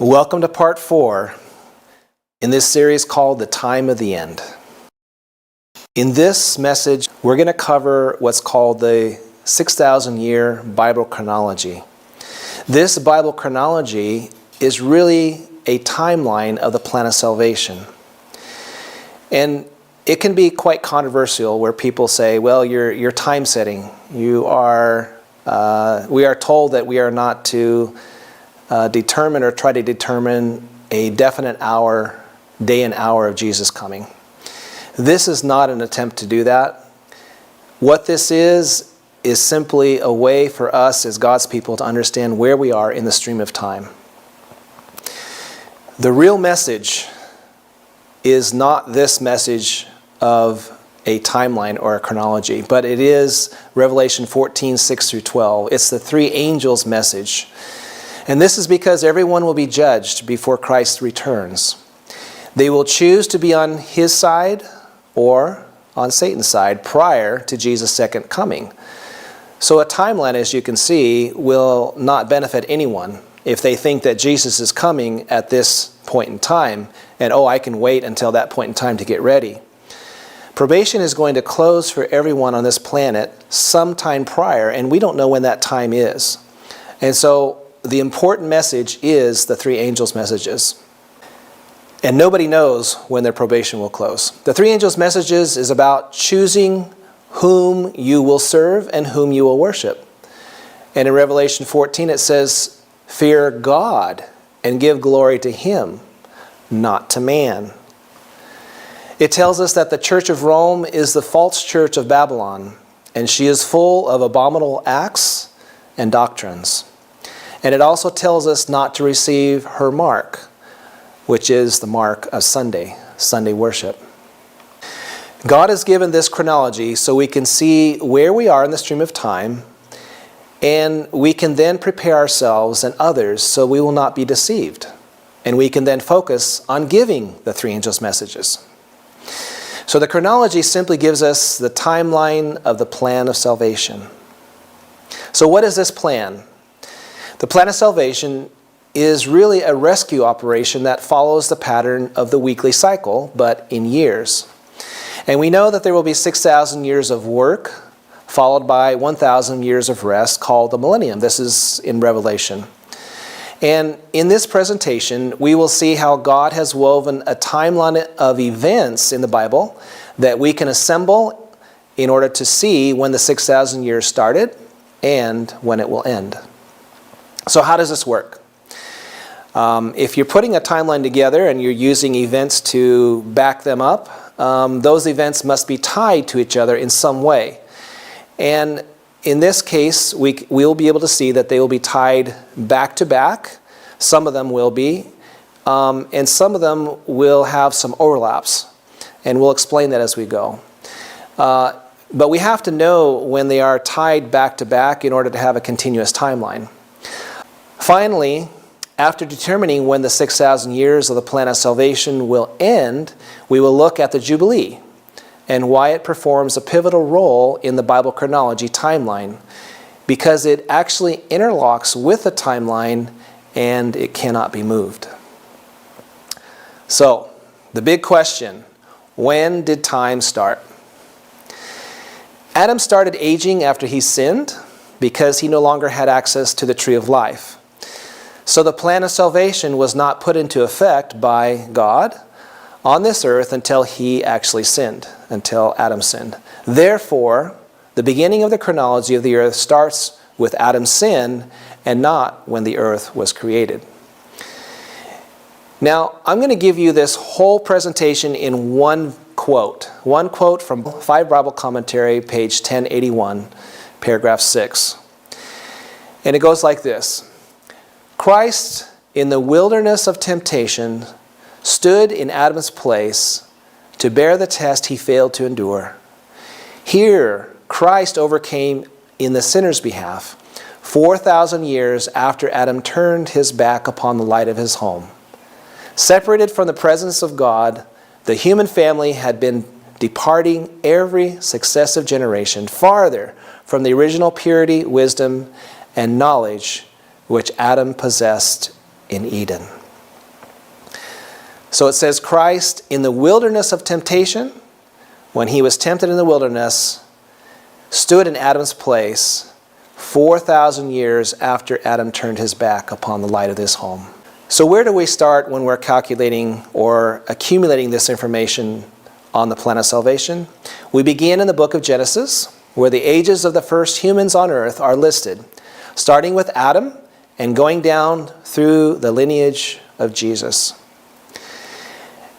Welcome to part 4 in this series called The Time of the End. In this message, we're going to cover what's called the 6,000-year Bible chronology. This Bible chronology is really a timeline of the plan of salvation. And it can be quite controversial where people say, well, you're time setting. We are told that we are not to determine or try to determine a definite hour, day and hour of Jesus coming. This is not an attempt to do that. What this is simply a way for us as God's people to understand where we are in the stream of time. The real message is not this message of a timeline or a chronology, but it is Revelation 14, 6 through 12. It's the three angels' message. And this is because everyone will be judged before Christ returns. They will choose to be on his side or on Satan's side prior to Jesus' second coming. So a timeline, as you can see, will not benefit anyone if they think that Jesus is coming at this point in time and, I can wait until that point in time to get ready. Probation is going to close for everyone on this planet sometime prior, and we don't know when that time is. And so the important message is the three angels' messages. And nobody knows when their probation will close. The three angels' messages is about choosing whom you will serve and whom you will worship. And in Revelation 14 it says, fear God and give glory to him, not to man. It tells us that the Church of Rome is the false church of Babylon, and she is full of abominable acts and doctrines. And it also tells us not to receive her mark, which is the mark of Sunday worship. God has given this chronology so we can see where we are in the stream of time, and we can then prepare ourselves and others so we will not be deceived. And we can then focus on giving the three angels' messages. So the chronology simply gives us the timeline of the plan of salvation. So what is this plan? The plan of salvation is really a rescue operation that follows the pattern of the weekly cycle, but in years. And we know that there will be 6,000 years of work, followed by 1,000 years of rest, called the millennium. This is in Revelation. And in this presentation, we will see how God has woven a timeline of events in the Bible that we can assemble in order to see when the 6,000 years started and when it will end. So how does this work? If you're putting a timeline together and you're using events to back them up, those events must be tied to each other in some way. And in this case, we'll be able to see that they will be tied back to back. Some of them will be, and some of them will have some overlaps. And we'll explain that as we go. But we have to know when they are tied back to back in order to have a continuous timeline. Finally, after determining when the 6,000 years of the plan of salvation will end, we will look at the Jubilee and why it performs a pivotal role in the Bible chronology timeline, because it actually interlocks with the timeline and it cannot be moved. So, the big question, when did time start? Adam started aging after he sinned because he no longer had access to the tree of life. So the plan of salvation was not put into effect by God on this earth until he actually sinned, until Adam sinned. Therefore, the beginning of the chronology of the earth starts with Adam's sin and not when the earth was created. Now, I'm going to give you this whole presentation in one quote from 5 Bible Commentary, page 1081, paragraph 6. And it goes like this. Christ, in the wilderness of temptation, stood in Adam's place to bear the test he failed to endure. Here, Christ overcame in the sinner's behalf 4,000 years after Adam turned his back upon the light of his home. Separated from the presence of God, the human family had been departing every successive generation farther from the original purity, wisdom, and knowledge which Adam possessed in Eden. So it says Christ in the wilderness of temptation, when he was tempted in the wilderness, stood in Adam's place 4,000 years after Adam turned his back upon the light of this home. So where do we start when we're calculating or accumulating this information on the plan of salvation? We begin in the book of Genesis, where the ages of the first humans on earth are listed, starting with Adam and going down through the lineage of Jesus.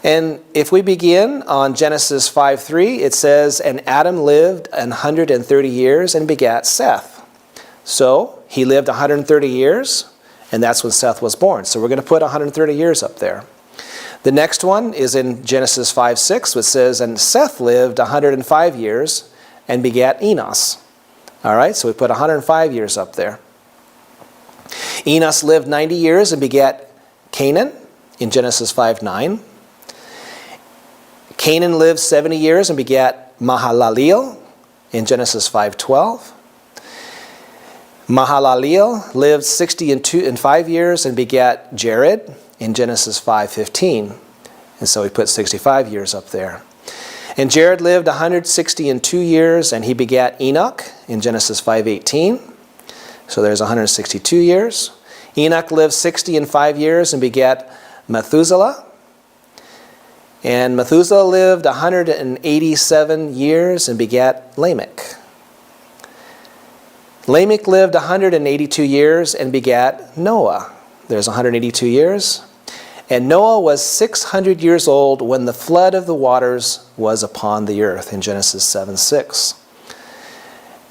And if we begin on Genesis 5:3, it says, "And Adam lived 130 years and begat Seth." So he lived 130 years, and that's when Seth was born. So we're going to put 130 years up there. The next one is in Genesis 5:6, which says, "And Seth lived 105 years and begat Enos." All right, so we put 105 years up there. Enos lived 90 years and begat Canaan in Genesis 5:9. Canaan lived 70 years and begat Mahalaleel in Genesis 5:12. Mahalaleel lived 65 years and begat Jared in Genesis 5:15. And so we put 65 years up there. And Jared lived 162 years and he begat Enoch in Genesis 5:18. So there's 162 years. Enoch lived 65 years and begat Methuselah. And Methuselah lived 187 years and begat Lamech. Lamech lived 182 years and begat Noah. There's 182 years. And Noah was 600 years old when the flood of the waters was upon the earth in Genesis 7:6.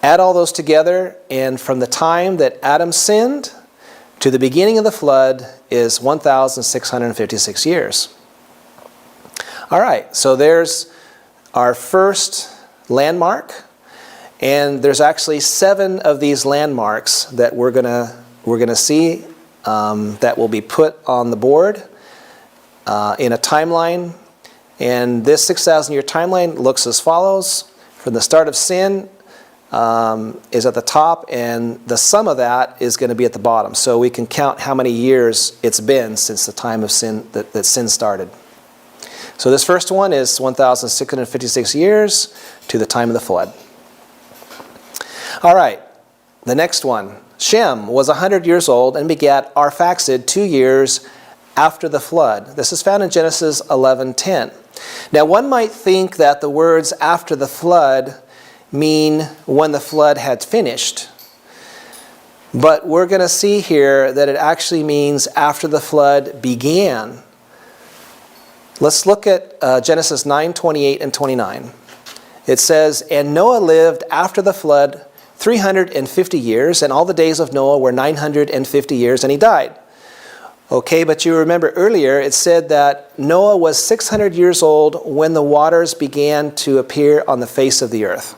Add all those together, and from the time that Adam sinned to the beginning of the flood is 1,656 years. All right, so there's our first landmark, and there's actually 7 of these landmarks that we're gonna see that will be put on the board in a timeline. And this 6,000-year timeline looks as follows. From the start of sin is at the top, and the sum of that is going to be at the bottom. So we can count how many years it's been since the time of sin that sin started. So this first one is 1,656 years to the time of the flood. All right, the next one. Shem was 100 years old and begat Arphaxad 2 years after the flood. This is found in Genesis 11:10. Now one might think that the words after the flood mean when the flood had finished. But we're going to see here that it actually means after the flood began. Let's look at Genesis 9:28 and 29. It says, "And Noah lived after the flood 350 years, and all the days of Noah were 950 years, and he died." Okay, but you remember earlier it said that Noah was 600 years old when the waters began to appear on the face of the earth.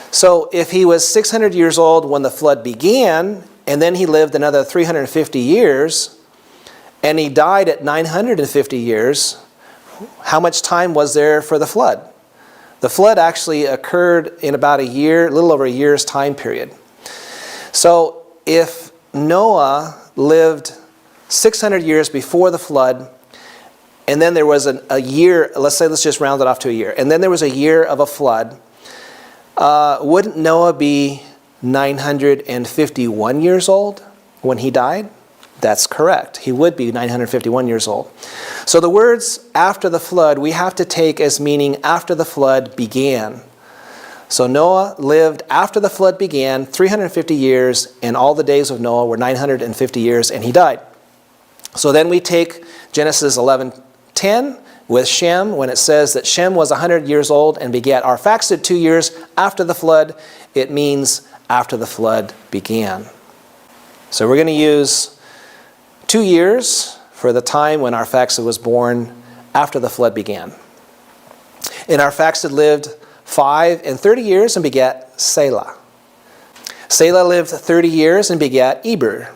So if he was 600 years old when the flood began, and then he lived another 350 years, and he died at 950 years, how much time was there for the flood? The flood actually occurred in about a year, a little over a year's time period. So if Noah lived 600 years before the flood, and then there was a year, let's just round it off to a year, and then there was a year of a flood, wouldn't Noah be 951 years old when he died? That's correct. He would be 951 years old. So the words after the flood we have to take as meaning after the flood began. So Noah lived after the flood began 350 years, and all the days of Noah were 950 years, and he died. So then we take Genesis 11:10 with Shem, when it says that Shem was 100 years old and begat Arphaxad 2 years after the flood. It means after the flood began. So we're going to use 2 years for the time when Arphaxad was born after the flood began. And Arphaxad lived 530 years and begat Selah. Selah lived 30 years and begat Eber.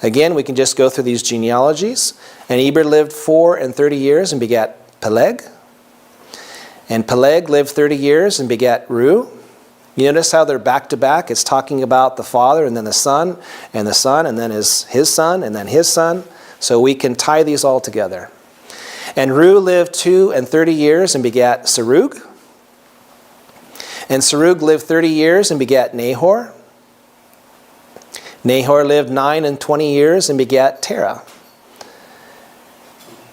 Again, we can just go through these genealogies. And Eber lived 430 years and begat Peleg. And Peleg lived 30 years and begat Reu. You notice how they're back to back? It's talking about the father and then the son, and then his son, and then his son. So we can tie these all together. And Ru lived 32 years and begat Serug. And Serug lived 30 years and begat Nahor. Nahor lived 29 years and begat Terah.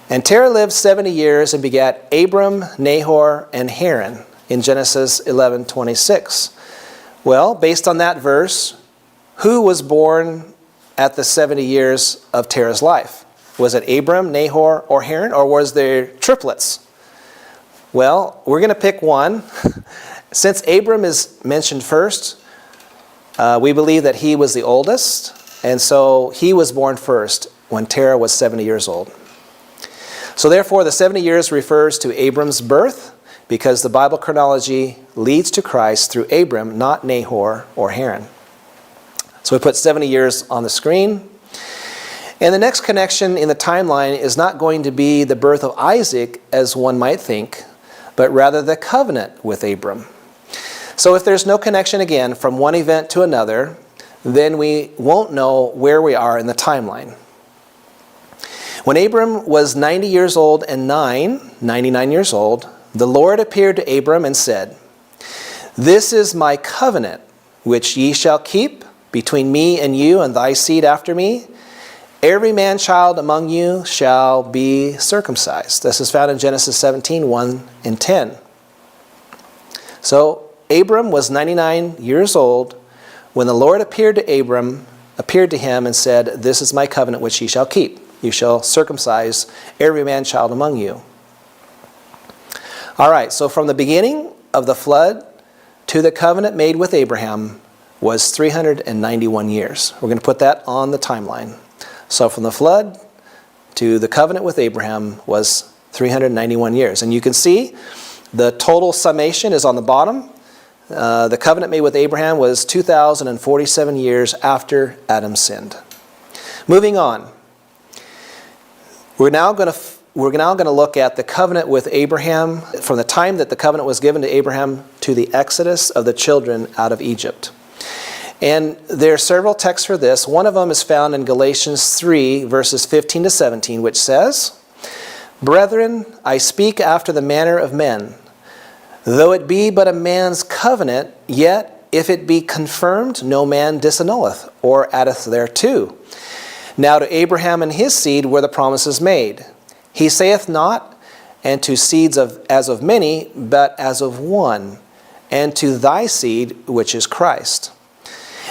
And Terah lived 70 years and begat Abram, Nahor, and Haran in Genesis 11:26. Well, based on that verse, who was born at the 70 years of Terah's life? Was it Abram, Nahor, or Haran, or was there triplets? Well, we're going to pick one. Since Abram is mentioned first, we believe that he was the oldest, and so he was born first when Terah was 70 years old. So therefore, the 70 years refers to Abram's birth, because the Bible chronology leads to Christ through Abram, not Nahor or Haran. So we put 70 years on the screen. And the next connection in the timeline is not going to be the birth of Isaac, as one might think, but rather the covenant with Abram. So if there's no connection again from one event to another, then we won't know where we are in the timeline. When Abram was 90 years old and 99 years old, the Lord appeared to Abram and said, "This is my covenant, which ye shall keep between me and you and thy seed after me. Every man-child among you shall be circumcised." This is found in Genesis 17:1 and 10. So Abram was 99 years old when the Lord appeared to him and said, "This is my covenant which ye shall keep. You shall circumcise every man-child among you." All right, so from the beginning of the flood to the covenant made with Abraham was 391 years. We're going to put that on the timeline. So from the flood to the covenant with Abraham was 391 years. And you can see the total summation is on the bottom. The covenant made with Abraham was 2,047 years after Adam sinned. Moving on. We're now going to look at the covenant with Abraham from the time that the covenant was given to Abraham to the exodus of the children out of Egypt. And there are several texts for this. One of them is found in Galatians 3, verses 15 to 17, which says, "Brethren, I speak after the manner of men. Though it be but a man's covenant, yet if it be confirmed, no man disannulleth, or addeth thereto. Now to Abraham and his seed were the promises made. He saith not, and to seeds as of many, but as of one, and to thy seed, which is Christ.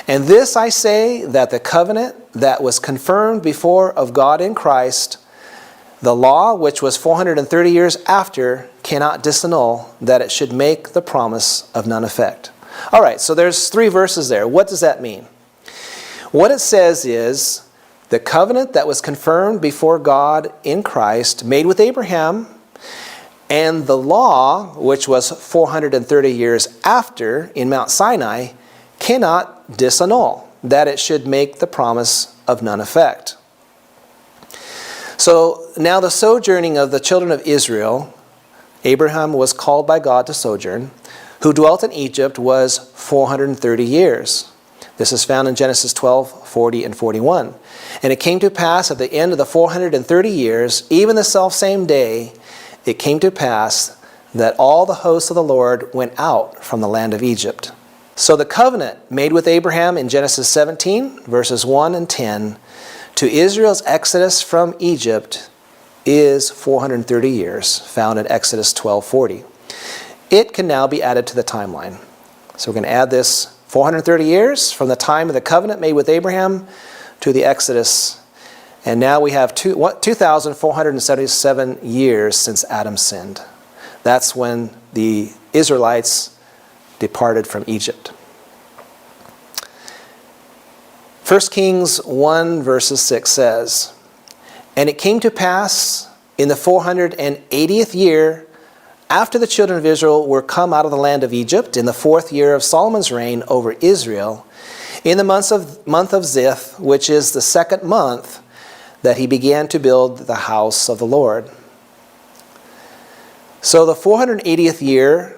And this I say, that the covenant that was confirmed before of God in Christ, the law, which was 430 years after, cannot disannul, that it should make the promise of none effect." All right, so there's 3 verses there. What does that mean? What it says is, the covenant that was confirmed before God in Christ, made with Abraham, and the law, which was 430 years after in Mount Sinai, cannot disannul, that it should make the promise of none effect. So now the sojourning of the children of Israel, Abraham was called by God to sojourn, who dwelt in Egypt, was 430 years. This is found in Genesis 12, 40 and 41. "And it came to pass at the end of the 430 years, even the selfsame day, it came to pass that all the hosts of the Lord went out from the land of Egypt." So the covenant made with Abraham in Genesis 17, verses 1 and 10, to Israel's exodus from Egypt is 430 years, found in Exodus 12:40. It can now be added to the timeline. So we're going to add this 430 years from the time of the covenant made with Abraham to the Exodus. And now we have 2,477 years since Adam sinned. That's when the Israelites departed from Egypt. 1 Kings 1 verses 6 says, "And it came to pass in the 480th year, after the children of Israel were come out of the land of Egypt, in the 4th year of Solomon's reign over Israel, in the month of Ziph, which is the 2nd month, that he began to build the house of the Lord." So the 480th year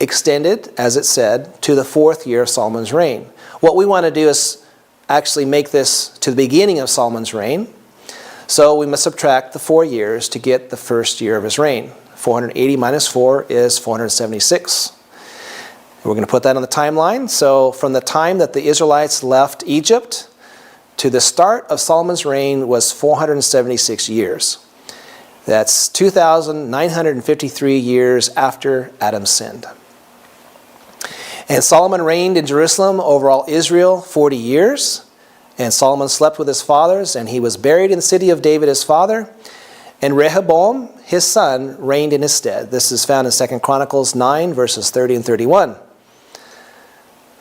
extended, as it said, to the 4th year of Solomon's reign. What we want to do is actually make this to the beginning of Solomon's reign. So we must subtract the 4 years to get the first year of his reign. 480 minus 4 is 476. We're going to put that on the timeline. So from the time that the Israelites left Egypt to the start of Solomon's reign was 476 years. That's 2,953 years after Adam sinned. And Solomon reigned in Jerusalem over all Israel 40 years. And Solomon slept with his fathers, and he was buried in the city of David his father. And Rehoboam, his son, reigned in his stead. This is found in 2 Chronicles 9, verses 30 and 31.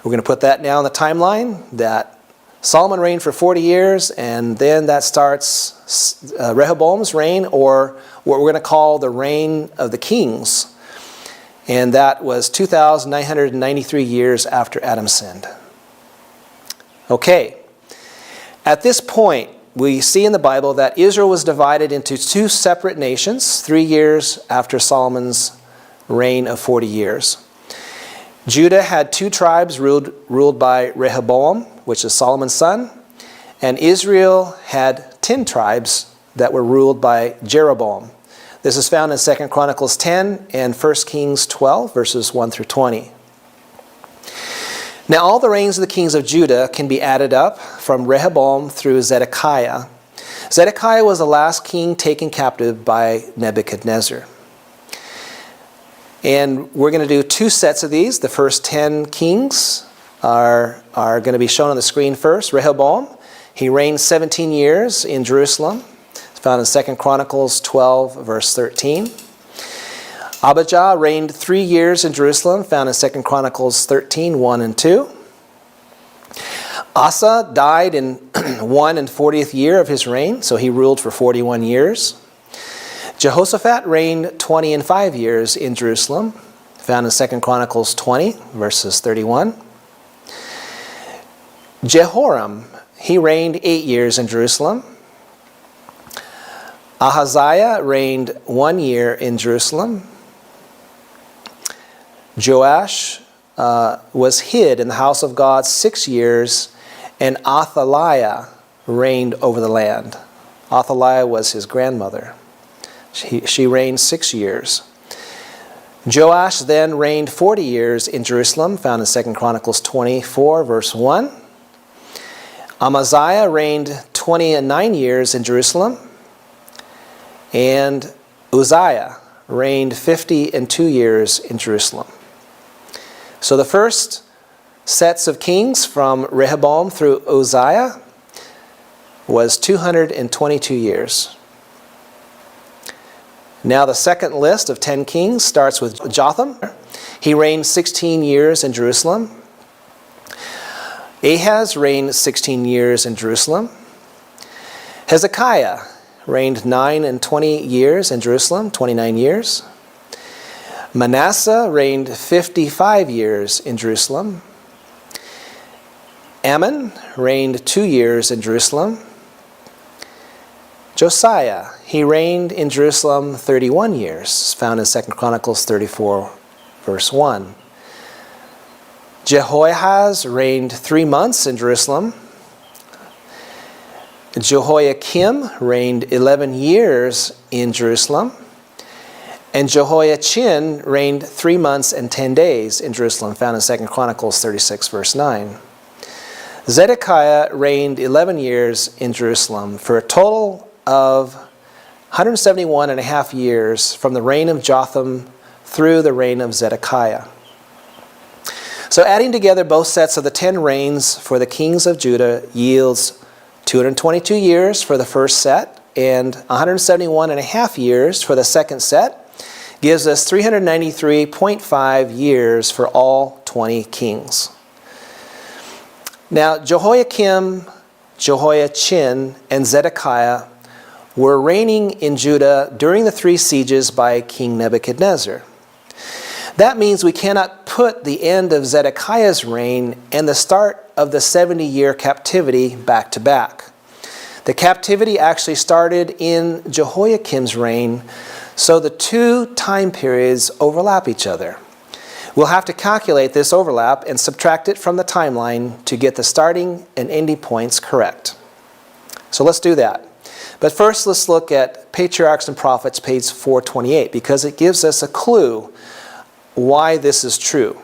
We're going to put that now on the timeline, that Solomon reigned for 40 years, and then that starts Rehoboam's reign, or what we're going to call the reign of the kings. And that was 2,993 years after Adam sinned. Okay. At this point, we see in the Bible that Israel was divided into 2 separate nations 3 years after Solomon's reign of 40 years. Judah had 2 tribes ruled by Rehoboam, which is Solomon's son, and Israel had 10 tribes that were ruled by Jeroboam. This is found in 2 Chronicles 10 and 1 Kings 12, verses 1 through 20. Now all the reigns of the kings of Judah can be added up from Rehoboam through Zedekiah. Zedekiah was the last king taken captive by Nebuchadnezzar. And we're going to do 2 sets of these. The first 10 kings are going to be shown on the screen first. Rehoboam, he reigned 17 years in Jerusalem. It's found in 2 Chronicles 12, verse 13. Abijah reigned 3 years in Jerusalem, found in 2 Chronicles 13, 1 and 2. Asa died in 1 and 40th year of his reign, so he ruled for 41 years. Jehoshaphat reigned 20 and 5 years in Jerusalem, found in 2 Chronicles 20, verses 31. Jehoram, he reigned 8 years in Jerusalem. Ahaziah reigned 1 year in Jerusalem. Joash was hid in the house of God 6 years, and Athaliah reigned over the land. Athaliah was his grandmother. She reigned 6 years. Joash then reigned 40 years in Jerusalem, found in 2 Chronicles 24, verse 1. Amaziah reigned 29 years in Jerusalem, and Uzziah reigned 52 years in Jerusalem. So the first sets of kings from Rehoboam through Uzziah was 222 years. Now the second list of 10 kings starts with Jotham. He reigned 16 years in Jerusalem. Ahaz reigned 16 years in Jerusalem. Hezekiah reigned 9 and 20 years in Jerusalem, 29 years. Manasseh reigned 55 years in Jerusalem. Ammon reigned 2 years in Jerusalem. Josiah, he reigned in Jerusalem 31 years, found in 2 Chronicles 34, verse 1. Jehoahaz reigned 3 months in Jerusalem. Jehoiakim reigned 11 years in Jerusalem. And Jehoiachin reigned 3 months and 10 days in Jerusalem, found in 2 Chronicles 36, verse 9. Zedekiah reigned 11 years in Jerusalem for a total of 171 and a half years from the reign of Jotham through the reign of Zedekiah. So adding together both sets of the 10 reigns for the kings of Judah yields 222 years for the first set and 171 and a half years for the second set. Gives us 393.5 years for all 20 kings. Now, Jehoiakim, Jehoiachin, and Zedekiah were reigning in Judah during the 3 sieges by King Nebuchadnezzar. That means we cannot put the end of Zedekiah's reign and the start of the 70-year captivity back to back. The captivity actually started in Jehoiakim's reign, so the 2 time periods overlap each other. We'll have to calculate this overlap and subtract it from the timeline to get the starting and ending points correct. So let's do that. But first, let's look at Patriarchs and Prophets, page 428, because it gives us a clue why this is true.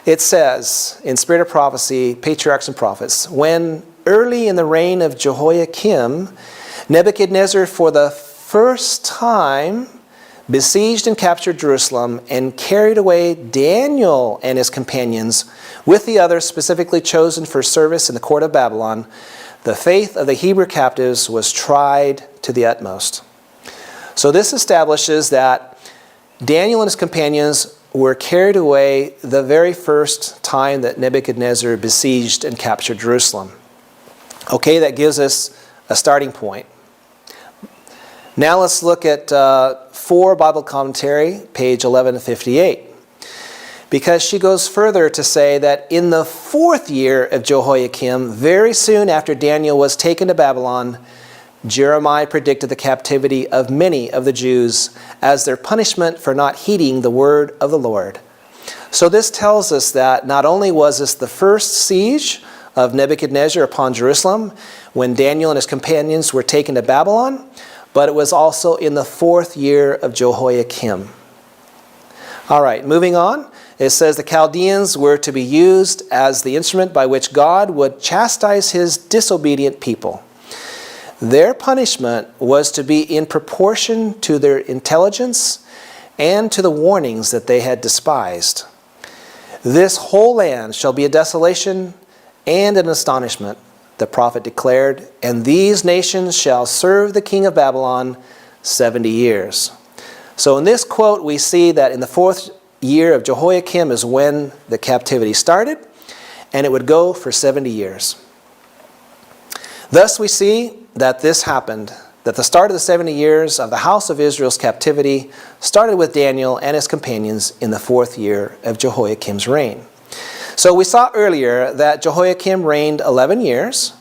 It says, in Spirit of Prophecy, Patriarchs and Prophets, when early in the reign of Jehoiakim, Nebuchadnezzar for the first time besieged and captured Jerusalem and carried away Daniel and his companions with the others specifically chosen for service in the court of Babylon, the faith of the Hebrew captives was tried to the utmost. So this establishes that Daniel and his companions were carried away the very first time that Nebuchadnezzar besieged and captured Jerusalem. Okay, that gives us a starting point. Now let's look at 4 Bible Commentary, page 1158. Because she goes further to say that in the 4th year of Jehoiakim, very soon after Daniel was taken to Babylon, Jeremiah predicted the captivity of many of the Jews as their punishment for not heeding the word of the Lord. So this tells us that not only was this the first siege of Nebuchadnezzar upon Jerusalem when Daniel and his companions were taken to Babylon, but it was also in the 4th year of Jehoiakim. All right, moving on. It says the Chaldeans were to be used as the instrument by which God would chastise his disobedient people. Their punishment was to be in proportion to their intelligence and to the warnings that they had despised. This whole land shall be a desolation and an astonishment, the prophet declared, and these nations shall serve the king of Babylon 70 years. So in this quote, we see that in the 4th year of Jehoiakim is when the captivity started, and it would go for 70 years. Thus we see that this happened, that the start of the 70 years of the house of Israel's captivity started with Daniel and his companions in the 4th year of Jehoiakim's reign. So we saw earlier that Jehoiakim reigned 11 years.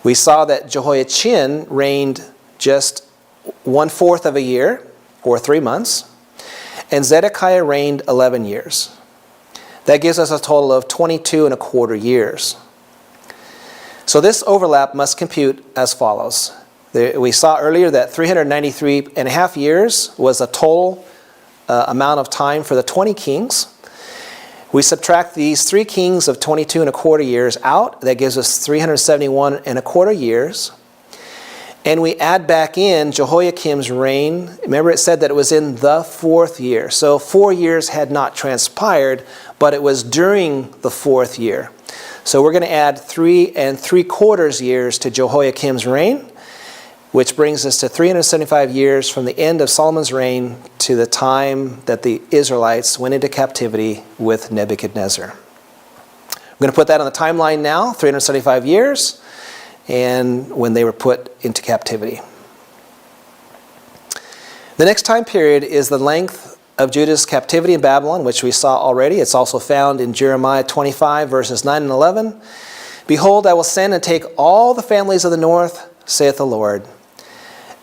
We saw that Jehoiachin reigned just 1/4 of a year, or 3 months. And Zedekiah reigned 11 years. That gives us a total of 22 1/4 years. So this overlap must compute as follows. We saw earlier that 393.5 years was the total amount of time for the 20 kings. We subtract these 3 kings of 22 1/4 years out. That gives us 371 1/4 years. And we add back in Jehoiakim's reign. Remember, it said that it was in the 4th year. So 4 years had not transpired, but it was during the 4th year. So we're going to add 3 3/4 years to Jehoiakim's reign, which brings us to 375 years from the end of Solomon's reign to the time that the Israelites went into captivity with Nebuchadnezzar. I'm going to put that on the timeline now, 375 years. And when they were put into captivity. The next time period is the length of Judah's captivity in Babylon, which we saw already. It's also found in Jeremiah 25, verses 9 and 11. Behold, I will send and take all the families of the north, saith the Lord.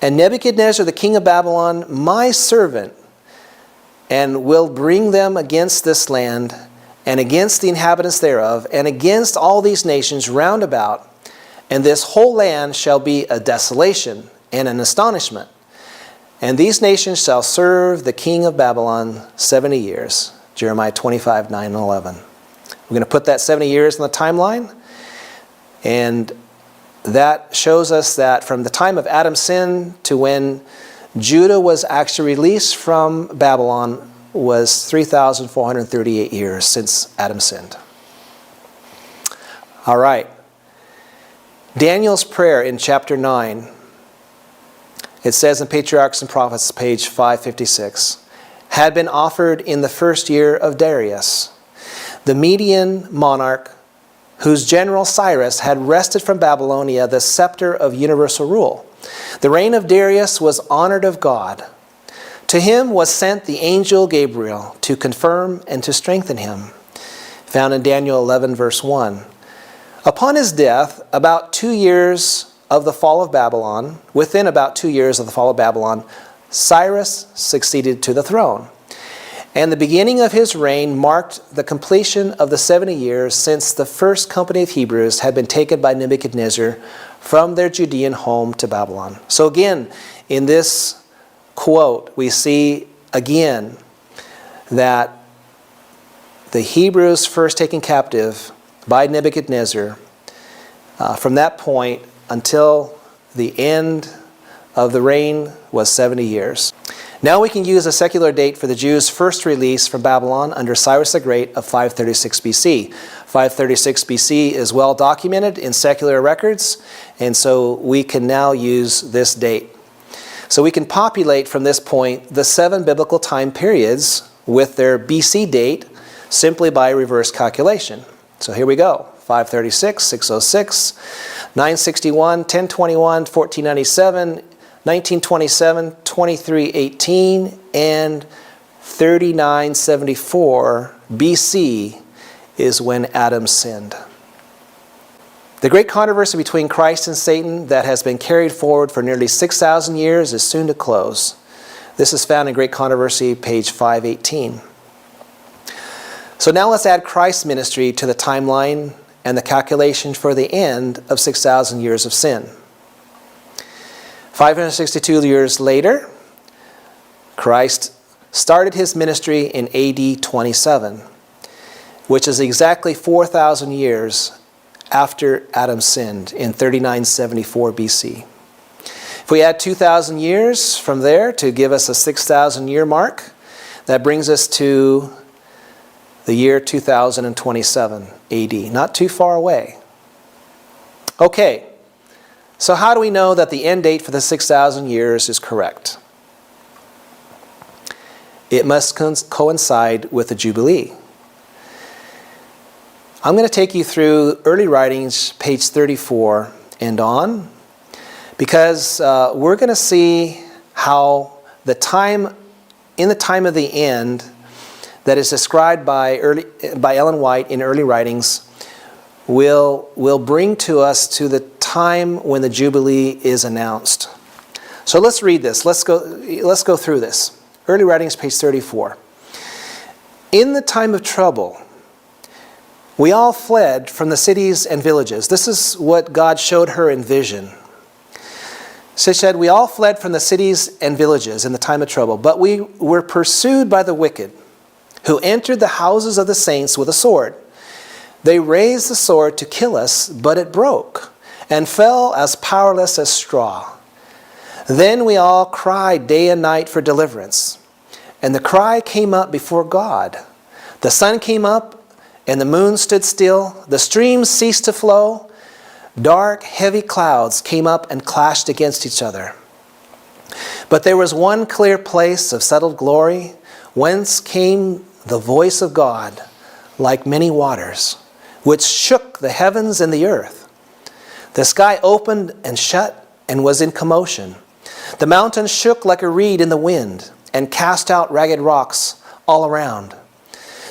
And Nebuchadnezzar, the king of Babylon, my servant, and will bring them against this land, and against the inhabitants thereof, and against all these nations round about. And this whole land shall be a desolation and an astonishment. And these nations shall serve the king of Babylon 70 years. Jeremiah 25, 9 and 11. We're going to put that 70 years on the timeline. And that shows us that from the time of Adam's sin to when Judah was actually released from Babylon was 3,438 years since Adam sinned. All right. Daniel's prayer in chapter 9, it says in Patriarchs and Prophets, page 556, had been offered in the 1st year of Darius, the Median monarch, whose general Cyrus had wrested from Babylonia the scepter of universal rule. The reign of Darius was honored of God. To him was sent the angel Gabriel to confirm and to strengthen him. Found in Daniel 11, verse 1. Upon his death, about 2 years of the fall of Babylon, within about 2 years of the fall of Babylon, Cyrus succeeded to the throne. And the beginning of his reign marked the completion of the 70 years since the first company of Hebrews had been taken by Nebuchadnezzar from their Judean home to Babylon. So again, in this quote, we see again that the Hebrews first taken captive by Nebuchadnezzar, from that point until the end of the reign was 70 years. Now we can use a secular date for the Jews' first release from Babylon under Cyrus the Great of 536 BC. 536 BC is well documented in secular records, and so we can now use this date. So we can populate from this point the 7 biblical time periods with their BC date simply by reverse calculation. So here we go. 536, 606, 961, 1021, 1497, 1927, 2318, and 3974 BC is when Adam sinned. The great controversy between Christ and Satan that has been carried forward for nearly 6,000 years is soon to close. This is found in Great Controversy, page 518. So now let's add Christ's ministry to the timeline and the calculation for the end of 6,000 years of sin. 562 years later, Christ started his ministry in AD 27, which is exactly 4,000 years after Adam sinned in 3974 BC. If we add 2,000 years from there to give us a 6,000 year mark, that brings us to the year 2027 AD, not too far away. Okay, so how do we know that the end date for the 6,000 years is correct? It must coincide with the Jubilee. I'm going to take you through early writings, page 34 and on, because we're going to see how the time, in the time of the end, that is described by Ellen White in early writings will bring to us to the time when the Jubilee is announced. So let's read this. Let's go through this. Early writings, page 34. In the time of trouble, we all fled from the cities and villages. This is what God showed her in vision. She said, we all fled from the cities and villages in the time of trouble, but we were pursued by the wicked, who entered the houses of the saints with a sword. They raised the sword to kill us, but it broke, and fell as powerless as straw. Then we all cried day and night for deliverance, and the cry came up before God. The sun came up, and the moon stood still. The streams ceased to flow. Dark, heavy clouds came up and clashed against each other. But there was one clear place of settled glory, whence came the voice of God, like many waters, which shook the heavens and the earth. The sky opened and shut and was in commotion. The mountains shook like a reed in the wind and cast out ragged rocks all around.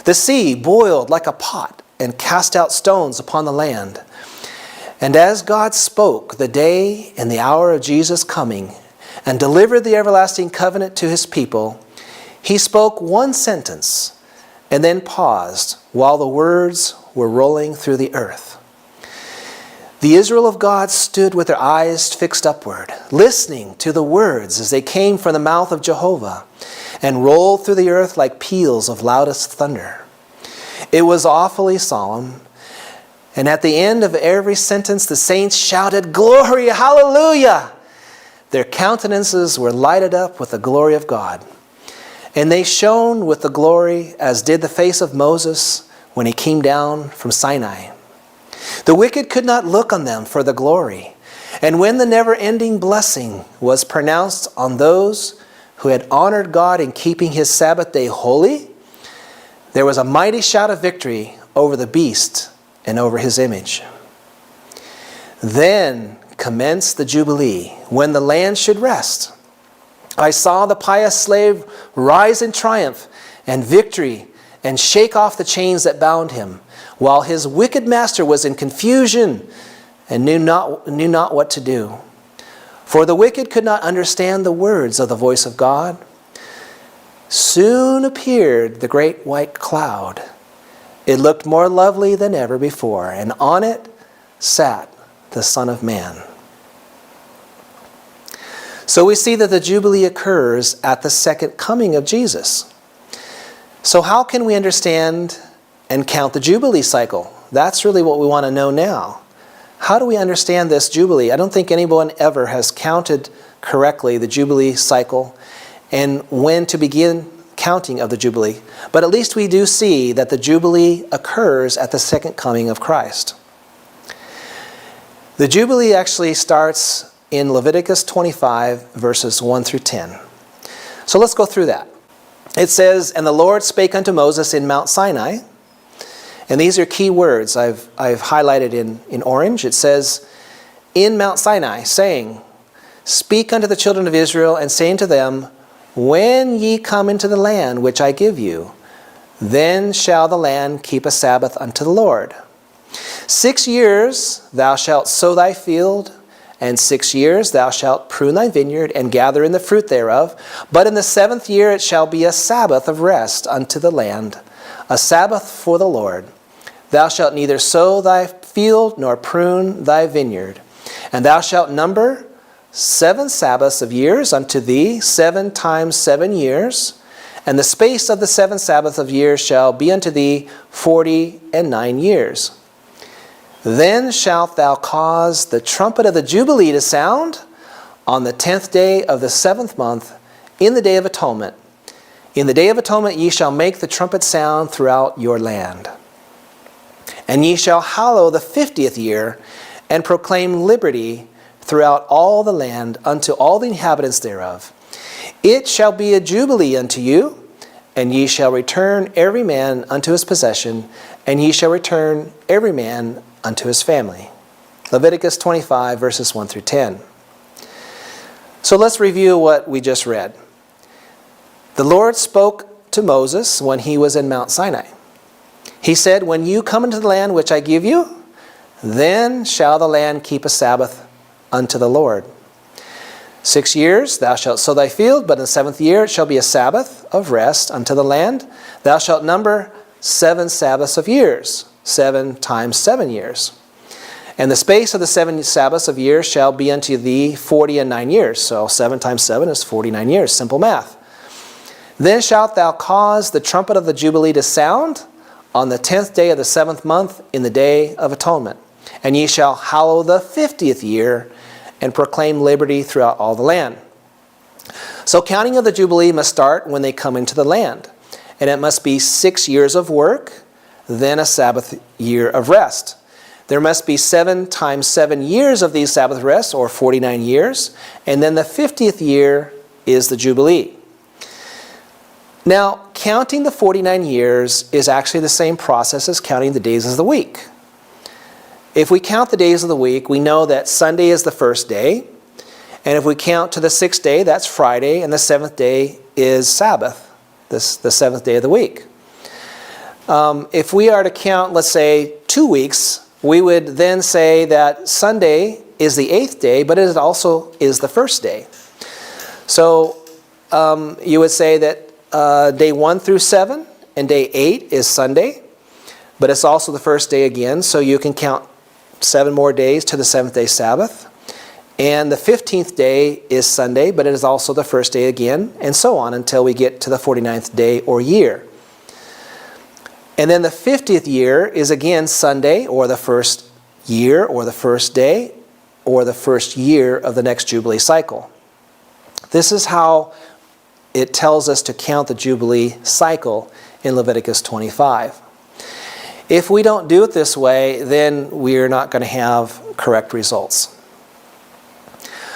The sea boiled like a pot and cast out stones upon the land. And as God spoke the day and the hour of Jesus' coming and delivered the everlasting covenant to his people, he spoke one sentence and then paused while the words were rolling through the earth. The Israel of God stood with their eyes fixed upward, listening to the words as they came from the mouth of Jehovah and rolled through the earth like peals of loudest thunder. It was awfully solemn, and at the end of every sentence the saints shouted, "Glory, hallelujah!" Their countenances were lighted up with the glory of God, and they shone with the glory as did the face of Moses when he came down from Sinai. The wicked could not look on them for the glory, and when the never-ending blessing was pronounced on those who had honored God in keeping his Sabbath day holy, there was a mighty shout of victory over the beast and over his image. Then commenced the Jubilee, when the land should rest. I saw the pious slave rise in triumph and victory and shake off the chains that bound him, while his wicked master was in confusion and knew not what to do. For the wicked could not understand the words of the voice of God. soon appeared the great white cloud. It looked more lovely than ever before, and on it sat the Son of Man. So we see that the Jubilee occurs at the second coming of Jesus. So how can we understand and count the Jubilee cycle? That's really what we want to know now. How do we understand this Jubilee? I don't think anyone ever has counted correctly the Jubilee cycle and when to begin counting of the Jubilee. But at least we do see that the Jubilee occurs at the second coming of Christ. The Jubilee actually starts in Leviticus 25, verses 1 through 10. So let's go through that. It says, "And the Lord spake unto Moses in Mount Sinai." And these are key words I've highlighted in orange. It says, "In Mount Sinai, saying, Speak unto the children of Israel, and say unto them, When ye come into the land which I give you, then shall the land keep a Sabbath unto the Lord. 6 years thou shalt sow thy field, and 6 years thou shalt prune thy vineyard, and gather in the fruit thereof. But in the 7th year it shall be a Sabbath of rest unto the land, a Sabbath for the Lord. Thou shalt neither sow thy field, nor prune thy vineyard. And thou shalt number 7 Sabbaths of years unto thee, 7 times 7 years. And the space of the 7 Sabbaths of years shall be unto thee 49 years. Then shalt thou cause the trumpet of the Jubilee to sound on the 10th day of the 7th month, in the day of atonement. In the day of atonement ye shall make the trumpet sound throughout your land. And ye shall hallow the 50th year, and proclaim liberty throughout all the land unto all the inhabitants thereof. It shall be a jubilee unto you, and ye shall return every man unto his possession, and ye shall return every man unto his family." Leviticus 25, verses 1 through 10. So let's review what we just read. The Lord spoke to Moses when he was in Mount Sinai. He said, "When you come into the land which I give you, then shall the land keep a Sabbath unto the Lord. 6 years thou shalt sow thy field, but in the 7th year it shall be a Sabbath of rest unto the land. Thou shalt number 7 Sabbaths of years, 7 times 7 years. And the space of the 7 Sabbaths of years shall be unto thee 49 years. So 7 times 7 is 49 years. Simple math. Then shalt thou cause the trumpet of the Jubilee to sound on the 10th day of the 7th month, in the day of atonement. And ye shall hallow the 50th year, and proclaim liberty throughout all the land." So counting of the Jubilee must start when they come into the land. And it must be 6 years of work, then a Sabbath year of rest. There must be 7 times 7 years of these Sabbath rests, or 49 years. And then the 50th year is the Jubilee. Now, counting the 49 years is actually the same process as counting the days of the week. If we count the days of the week, we know that Sunday is the first day. And if we count to the 6th day, that's Friday, and the 7th day is Sabbath, the 7th day of the week. If we are to count, let's say, 2 weeks, we would then say that Sunday is the 8th day, but it also is the first day. So you would say that day 1 through 7 and day 8 is Sunday, but it's also the first day again, so you can count 7 more days to the 7th day Sabbath. And the 15th day is Sunday, but it is also the first day again, and so on until we get to the 49th day or year. And then the 50th year is again Sunday, or the first year, or the first day, or the first year of the next Jubilee cycle. This is how it tells us to count the Jubilee cycle in Leviticus 25. If we don't do it this way, then we're not going to have correct results.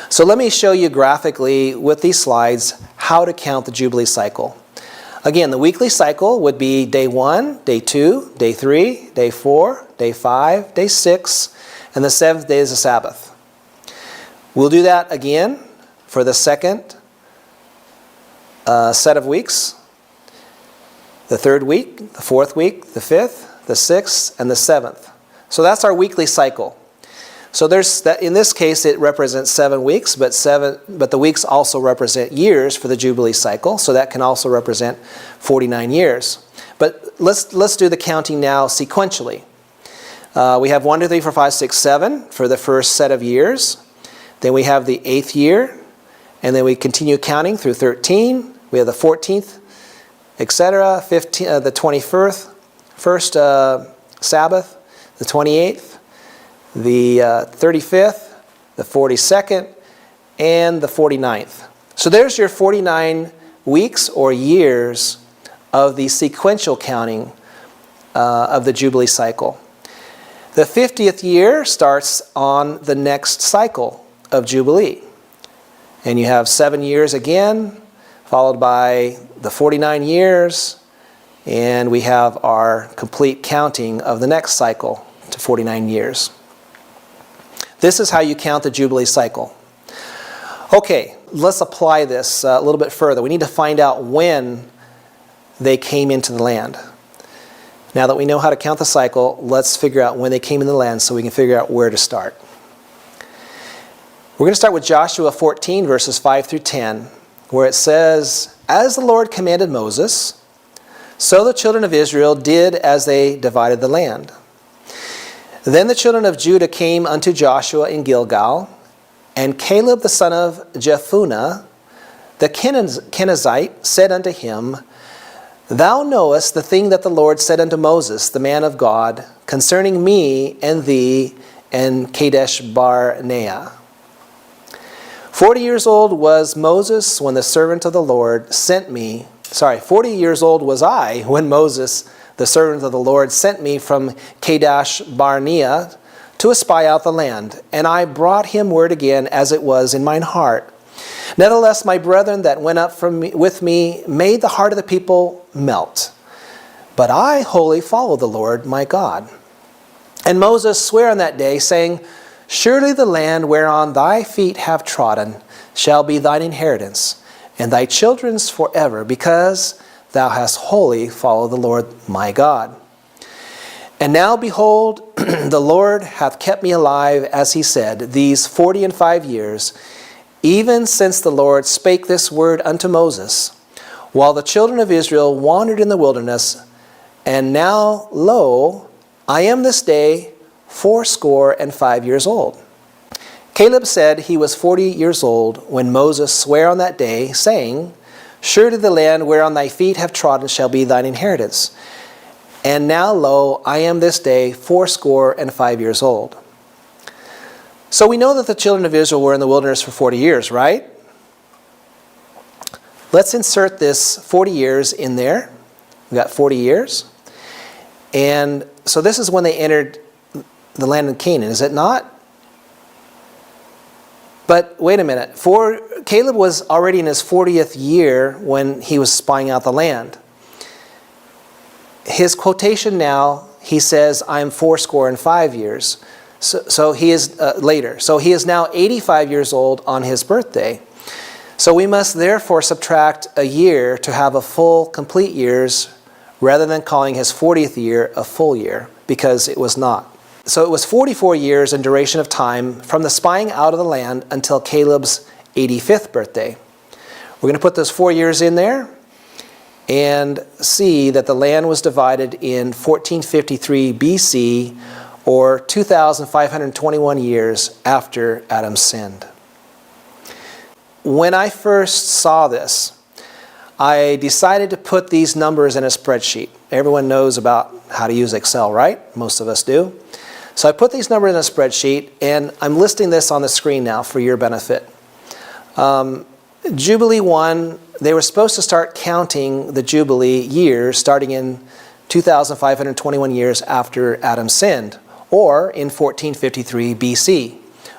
So let me show you graphically with these slides how to count the Jubilee cycle. Again, the weekly cycle would be day 1, day 2, day 3, day 4, day 5, day 6, and the 7th day is the Sabbath. We'll do that again for the second set of weeks, the 3rd week, the 4th week, the 5th, the 6th, and the 7th. So that's our weekly cycle. So there's that. In this case, it represents 7 weeks, but the weeks also represent years for the Jubilee cycle. So that can also represent 49 years. But let's do the counting now sequentially. We have 1, 2, 3, 4, 5, 6, 7 for the first set of years. Then we have the 8th year, and then we continue counting through 13. We have the 14th, etc. 15, the 21st, first Sabbath, the 28th, the 35th, the 42nd, and the 49th. So there's your 49 weeks or years of the sequential counting of the Jubilee cycle. The 50th year starts on the next cycle of Jubilee. And you have 7 years again, followed by the 49 years, and we have our complete counting of the next cycle to 49 years. This is how you count the Jubilee cycle. Okay, let's apply this a little bit further. We need to find out when they came into the land. Now that we know how to count the cycle, let's figure out when they came in the land so we can figure out where to start. We're going to start with Joshua 14, verses 5 through 10, where it says, "As the Lord commanded Moses, so the children of Israel did as they divided the land. Then the children of Judah came unto Joshua in Gilgal, and Caleb the son of Jephunneh, the Kenizzite, said unto him, Thou knowest the thing that the Lord said unto Moses, the man of God, concerning me and thee and Kadesh Barnea. 40 years old was Moses when the servant of the Lord sent me. 40 years old was I when Moses, the servant of the Lord, sent me from Kadesh Barnea to espy out the land. And I brought him word again as it was in mine heart. Nevertheless, my brethren that went up with me made the heart of the people melt. But I wholly followed the Lord my God. And Moses sware on that day, saying, Surely the land whereon thy feet have trodden shall be thine inheritance, and thy children's forever, because thou hast wholly followed the Lord my God. And now, behold, the Lord hath kept me alive, as he said, these 45 years, even since the Lord spake this word unto Moses, while the children of Israel wandered in the wilderness. And now, lo, I am this day 85 years old. Caleb said he was 40 years old when Moses sware on that day, saying, Surely the land whereon thy feet have trodden shall be thine inheritance. And now, lo, I am this day 85 years old. So we know that the children of Israel were in the wilderness for 40 years, right? Let's insert this 40 years in there. We've got 40 years. And so this is when they entered the land of Canaan, is it not? But wait a minute. Caleb was already in his 40th year when he was spying out the land. His quotation now, he says, I am 85 years. So he is later. So he is now 85 years old on his birthday. So we must therefore subtract a year to have a full, complete years, rather than calling his 40th year a full year, because it was not. So it was 44 years in duration of time from the spying out of the land until Caleb's 85th birthday. We're going to put those 4 years in there and see that the land was divided in 1453 BC, or 2,521 years after Adam sinned. When I first saw this, I decided to put these numbers in a spreadsheet. Everyone knows about how to use Excel, right? Most of us do. So I put these numbers in a spreadsheet, and I'm listing this on the screen now for your benefit. Jubilee 1, they were supposed to start counting the Jubilee years starting in 2,521 years after Adam sinned, or in 1453 BC,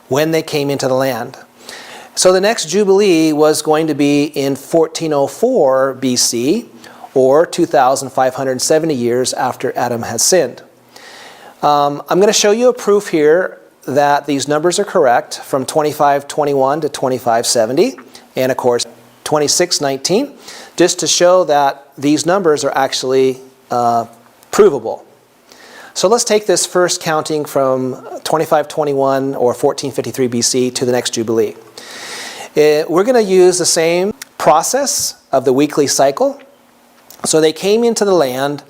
when they came into the land. So the next Jubilee was going to be in 1404 BC, or 2,570 years after Adam had sinned. I'm going to show you a proof here that these numbers are correct from 2521 to 2570, and of course 2619, just to show that these numbers are actually provable. So let's take this first counting from 2521 or 1453 BC to the next Jubilee. We're going to use the same process of the weekly cycle. So they came into the land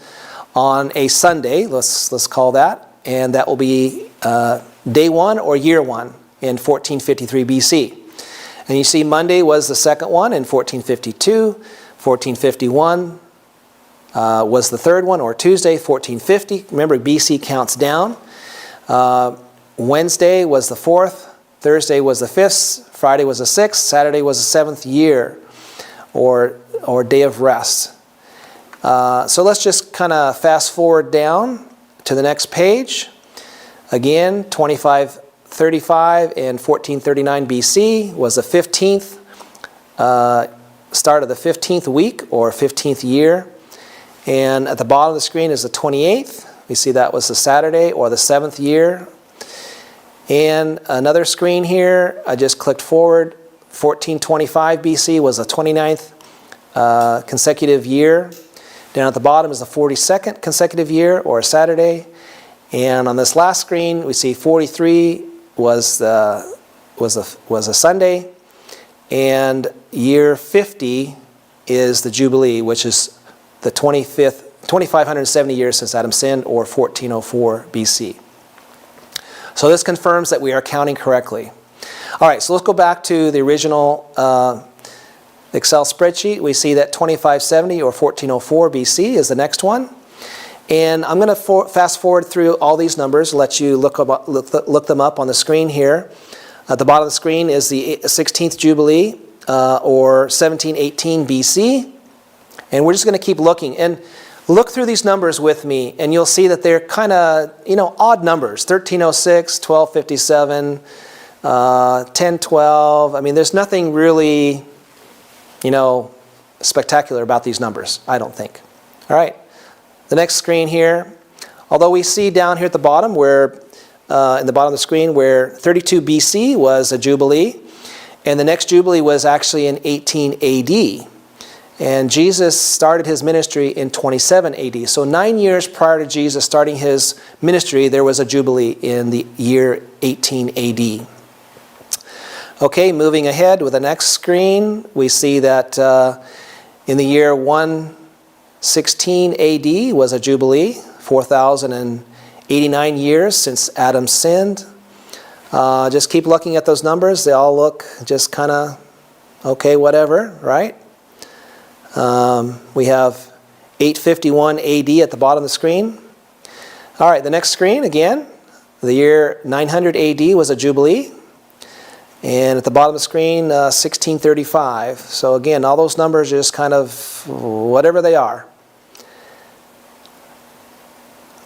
on a Sunday, let's call that, and that will be day 1 or year 1 in 1453 BC. And you see Monday was the second one in 1452, 1451 was the third one, or Tuesday, 1450. Remember, BC counts down. Wednesday was the 4th, Thursday was the 5th, Friday was the 6th, Saturday was the 7th year, or day of rest. So let's just kind of fast forward down to the next page. Again, 2535 and 1439 BC was the 15th, start of the 15th week or 15th year. And at the bottom of the screen is the 28th. We see that was the Saturday or the 7th year. And another screen here, I just clicked forward. 1425 BC was the 29th consecutive year. Down at the bottom is the 42nd consecutive year or Saturday. And on this last screen, we see 43 was a Sunday. And year 50 is the Jubilee, which is the 2,570 years since Adam sinned, or 1404 BC. So this confirms that we are counting correctly. All right, so let's go back to the original Excel spreadsheet. We see that 2570 or 1404 BC is the next one. And I'm going to fast forward through all these numbers, let you look them up on the screen here. At the bottom of the screen is the 16th Jubilee, or 1718 BC. And we're just going to keep looking. And look through these numbers with me, and you'll see that they're kind of, odd numbers. 1306, 1257, 1012. I mean, there's nothing really, spectacular about these numbers, I don't think. All right. The next screen here, although we see down here at the bottom where, in the bottom of the screen, where 32 BC was a Jubilee, and the next Jubilee was actually in 18 AD. And Jesus started his ministry in 27 AD. So 9 years prior to Jesus starting his ministry, there was a Jubilee in the year 18 AD. Okay, moving ahead with the next screen, we see that in the year 116 AD was a Jubilee, 4,089 years since Adam sinned. Just keep looking at those numbers. They all look just kind of, okay, whatever, right? We have 851 AD at the bottom of the screen. All right, the next screen, again, the year 900 AD was a Jubilee. And at the bottom of the screen, 1635. So again, all those numbers are just kind of whatever they are.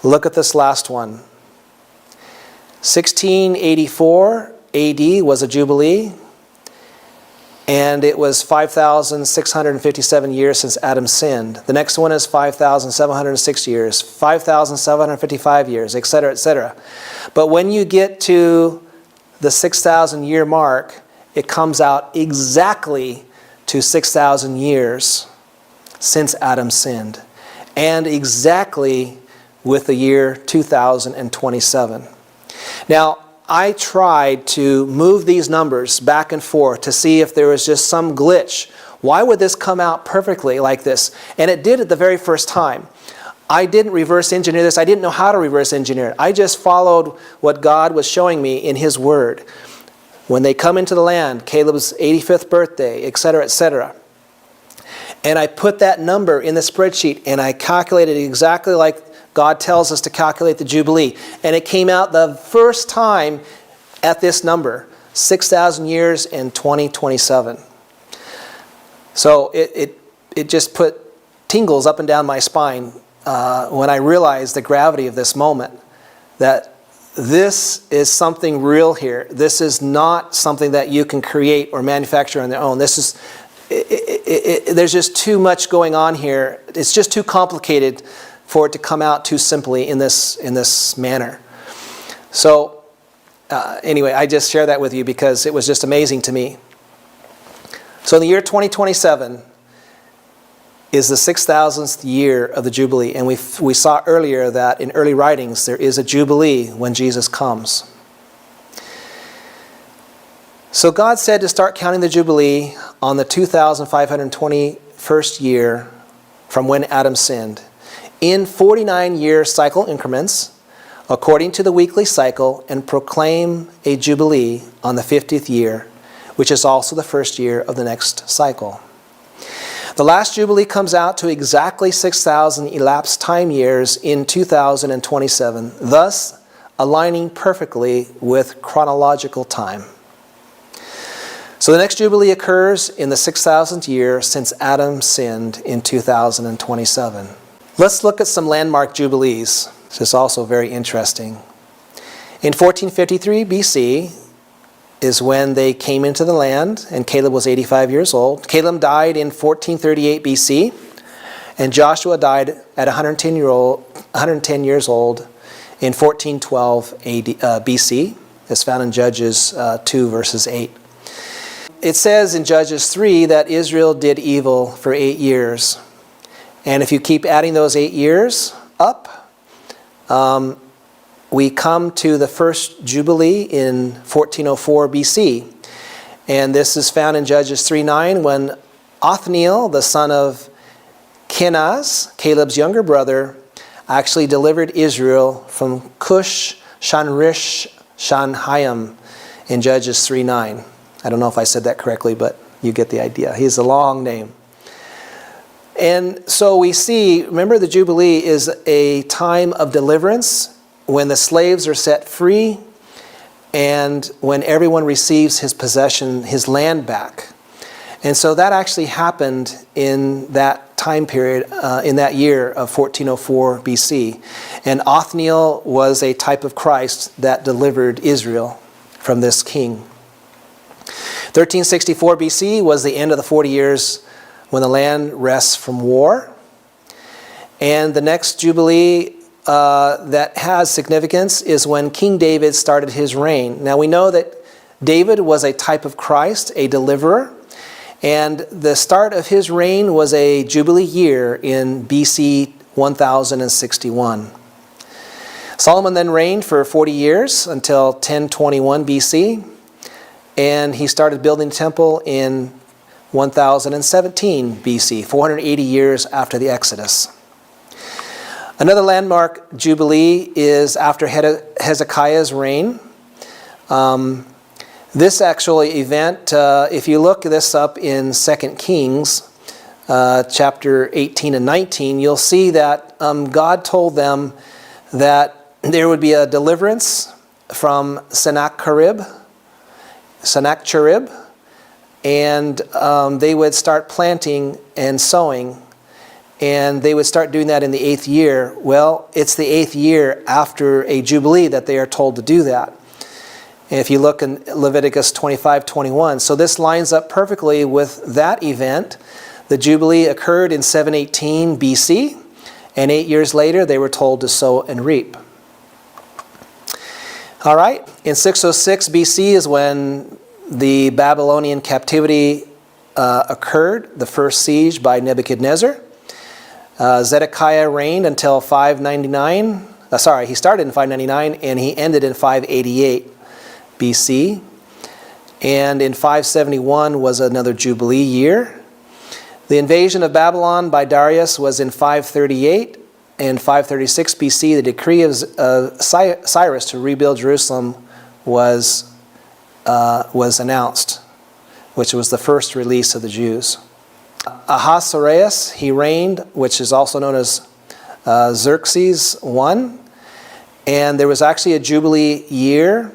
Look at this last one. 1684 AD was a Jubilee. And it was 5,657 years since Adam sinned. The next one is 5,706 years, 5,755 years, etc., etc. But when you get to the 6,000 year mark, it comes out exactly to 6,000 years since Adam sinned. And exactly with the year 2027. Now, I tried to move these numbers back and forth to see if there was just some glitch. Why would this come out perfectly like this? And it did it the very first time. I didn't reverse engineer this. I didn't know how to reverse engineer it. I just followed what God was showing me in His Word. When they come into the land, Caleb's 85th birthday, etc., etc. And I put that number in the spreadsheet and I calculated exactly like God tells us to calculate the Jubilee. And it came out the first time at this number, 6,000 years in 2027. So it just put tingles up and down my spine when I realized the gravity of this moment. That this is something real here. This is not something that you can create or manufacture on their own. This is, there's just too much going on here. It's just too complicated for it to come out too simply in this manner. So anyway, I just share that with you because it was just amazing to me. So in the year 2027, is the 6,000th year of the Jubilee. And we saw earlier that in early writings there is a Jubilee when Jesus comes. So God said to start counting the Jubilee on the 2,521st year from when Adam sinned, in 49-year cycle increments, according to the weekly cycle, and proclaim a Jubilee on the 50th year, which is also the first year of the next cycle. The last Jubilee comes out to exactly 6,000 elapsed time years in 2027, thus aligning perfectly with chronological time. So the next Jubilee occurs in the 6,000th year since Adam sinned in 2027. Let's look at some landmark Jubilees. This is also very interesting. In 1453 BC is when they came into the land, and Caleb was 85 years old. Caleb died in 1438 BC, and Joshua died at 110 years old in 1412 BC, as found in Judges 2 verses 8. It says in Judges 3 that Israel did evil for 8 years. And if you keep adding those 8 years up, we come to the first Jubilee in 1404 BC. And this is found in Judges 3:9 when Othniel, the son of Kenaz, Caleb's younger brother, actually delivered Israel from Cush Shanrish Shanhaim in Judges 3:9. I don't know if I said that correctly, but you get the idea. He's a long name. And so we see, remember, the Jubilee is a time of deliverance when the slaves are set free and when everyone receives his possession, his land back. And so that actually happened in that time period, in that year of 1404 BC. And Othniel was a type of Christ that delivered Israel from this king. 1364 BC was the end of the 40 years when the land rests from war. And the next Jubilee that has significance is when King David started his reign. Now we know that David was a type of Christ, a deliverer, and the start of his reign was a Jubilee year in BC 1061. Solomon then reigned for 40 years until 1021 BC. And he started building the temple in 1017 BC, 480 years after the Exodus. Another landmark Jubilee is after Hezekiah's reign. This actually event, if you look this up in 2 Kings, chapter 18 and 19, you'll see that God told them that there would be a deliverance from Sennacherib, and they would start planting and sowing, and they would start doing that in the 8th year. Well, it's the 8th year after a Jubilee that they are told to do that. And if you look in Leviticus 25:21, so this lines up perfectly with that event. The Jubilee occurred in 718 BC, and 8 years later they were told to sow and reap. All right, in 606 BC is when the Babylonian captivity occurred, the first siege by Nebuchadnezzar. Zedekiah reigned until 599. He started in 599 and he ended in 588 BC. And in 571 was another Jubilee year. The invasion of Babylon by Darius was in 538. In 536 BC, the decree of Cyrus to rebuild Jerusalem was announced, which was the first release of the Jews. Ahasuerus, he reigned, which is also known as Xerxes I. And there was actually a Jubilee year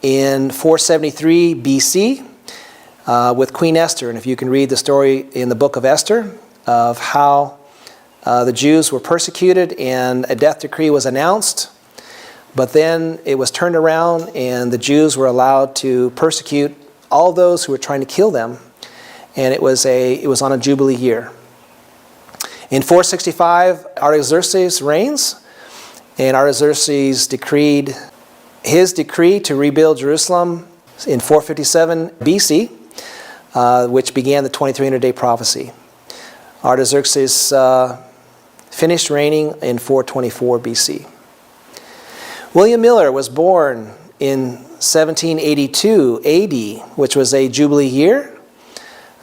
in 473 BC with Queen Esther. And if you can read the story in the book of Esther of how the Jews were persecuted and a death decree was announced, but then it was turned around and the Jews were allowed to persecute all those who were trying to kill them, and it was on a Jubilee year. In 465, Artaxerxes reigns, and Artaxerxes decreed his decree to rebuild Jerusalem in 457 BC, which began the 2300-day prophecy. Artaxerxes finished reigning in 424 BC. William Miller was born in 1782 AD, which was a Jubilee year.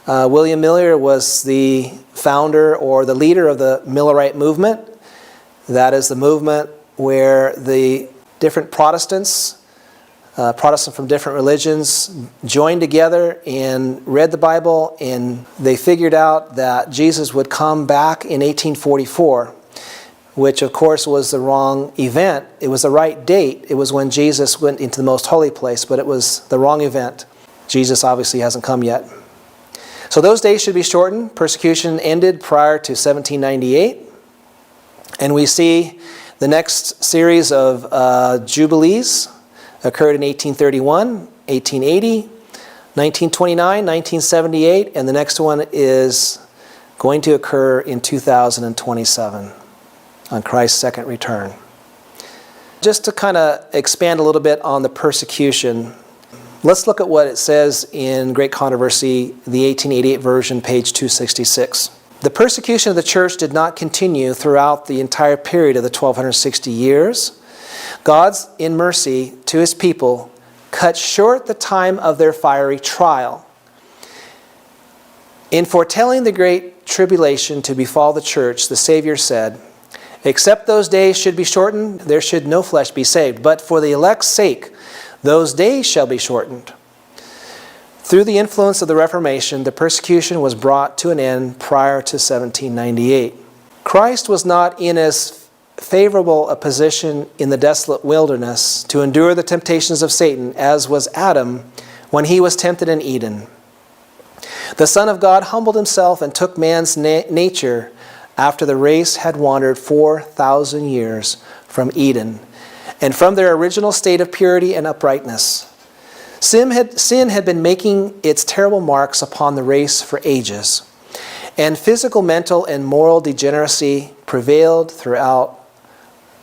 William Miller was the founder or the leader of the Millerite movement. That is the movement where the different Protestants from different religions joined together and read the Bible, and they figured out that Jesus would come back in 1844, which of course was the wrong event. It was the right date. It was when Jesus went into the most holy place, but it was the wrong event. Jesus obviously hasn't come yet. So those days should be shortened. Persecution ended prior to 1798. And we see the next series of Jubilees occurred in 1831, 1880, 1929, 1978, and the next one is going to occur in 2027 on Christ's second return. Just to kind of expand a little bit on the persecution, let's look at what it says in Great Controversy, the 1888 version, page 266. The persecution of the church did not continue throughout the entire period of the 1260 years. God's, in mercy to his people, cut short the time of their fiery trial. In foretelling the great tribulation to befall the church, the Savior said, "Except those days should be shortened, there should no flesh be saved. But for the elect's sake, those days shall be shortened." Through the influence of the Reformation, the persecution was brought to an end prior to 1798. Christ was not in as favorable a position in the desolate wilderness to endure the temptations of Satan as was Adam when he was tempted in Eden. The Son of God humbled himself and took man's nature after the race had wandered 4,000 years from Eden and from their original state of purity and uprightness. Sin had been making its terrible marks upon the race for ages, and physical, mental, and moral degeneracy prevailed throughout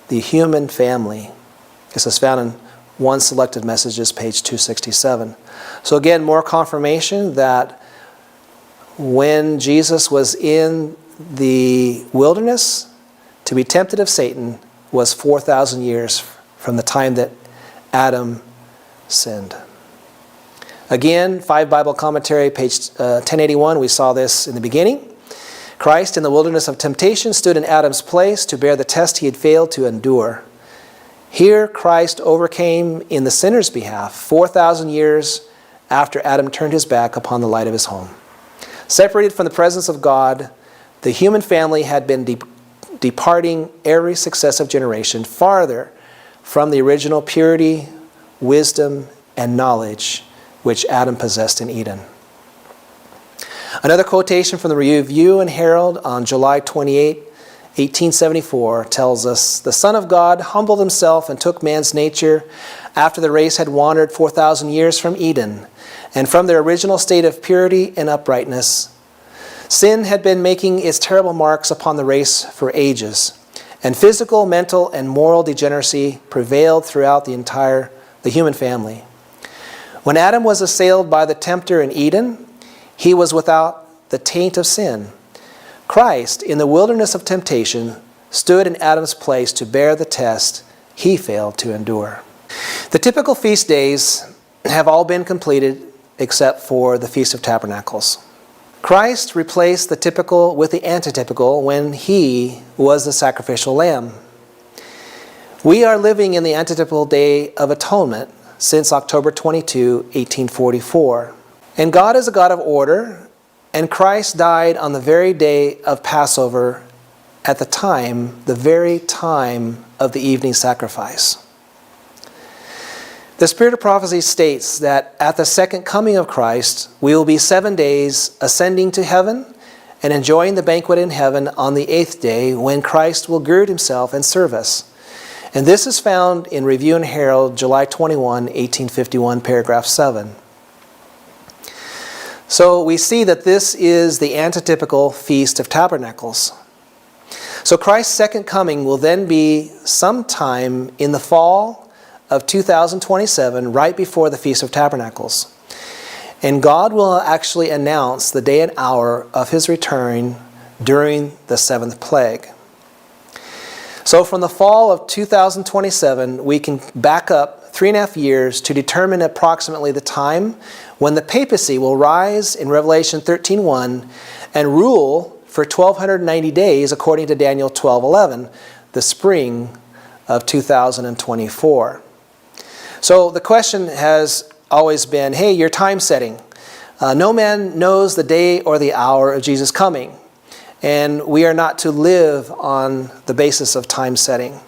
the human family. This is found in One Selected Messages, page 267. So again, more confirmation that when Jesus was in the wilderness to be tempted of Satan was 4,000 years from the time that Adam sinned. Again, 5 Bible Commentary, page 1081, we saw this in the beginning. Christ in the wilderness of temptation stood in Adam's place to bear the test he had failed to endure. Here Christ overcame in the sinner's behalf 4,000 years after Adam turned his back upon the light of his home. Separated from the presence of God, the human family had been departing every successive generation farther from the original purity, wisdom, and knowledge which Adam possessed in Eden. Another quotation from the Review and Herald on July 28, 1874 tells us, "The Son of God humbled himself and took man's nature after the race had wandered 4,000 years from Eden and from their original state of purity and uprightness. Sin had been making its terrible marks upon the race for ages, and physical, mental, and moral degeneracy prevailed throughout the human family. When Adam was assailed by the tempter in Eden, he was without the taint of sin. Christ, in the wilderness of temptation, stood in Adam's place to bear the test he failed to endure." The typical feast days have all been completed except for the Feast of Tabernacles. Christ replaced the typical with the antitypical when he was the sacrificial lamb. We are living in the antitypical Day of Atonement since October 22, 1844. And God is a God of order, and Christ died on the very day of Passover at the very time of the evening sacrifice. The Spirit of Prophecy states that at the second coming of Christ, we will be 7 days ascending to heaven and enjoying the banquet in heaven on the 8th day when Christ will gird himself and serve us. And this is found in Review and Herald, July 21, 1851, paragraph 7. So we see that this is the antitypical Feast of Tabernacles. So Christ's second coming will then be sometime in the fall of 2027, right before the Feast of Tabernacles. And God will actually announce the day and hour of his return during the seventh plague. So from the fall of 2027, we can back up 3.5 years to determine approximately the time when the papacy will rise in Revelation 13:1 and rule for 1290 days according to Daniel 12:11, the spring of 2024. So the question has always been, hey, your time setting. No man knows the day or the hour of Jesus' coming. And we are not to live on the basis of time setting.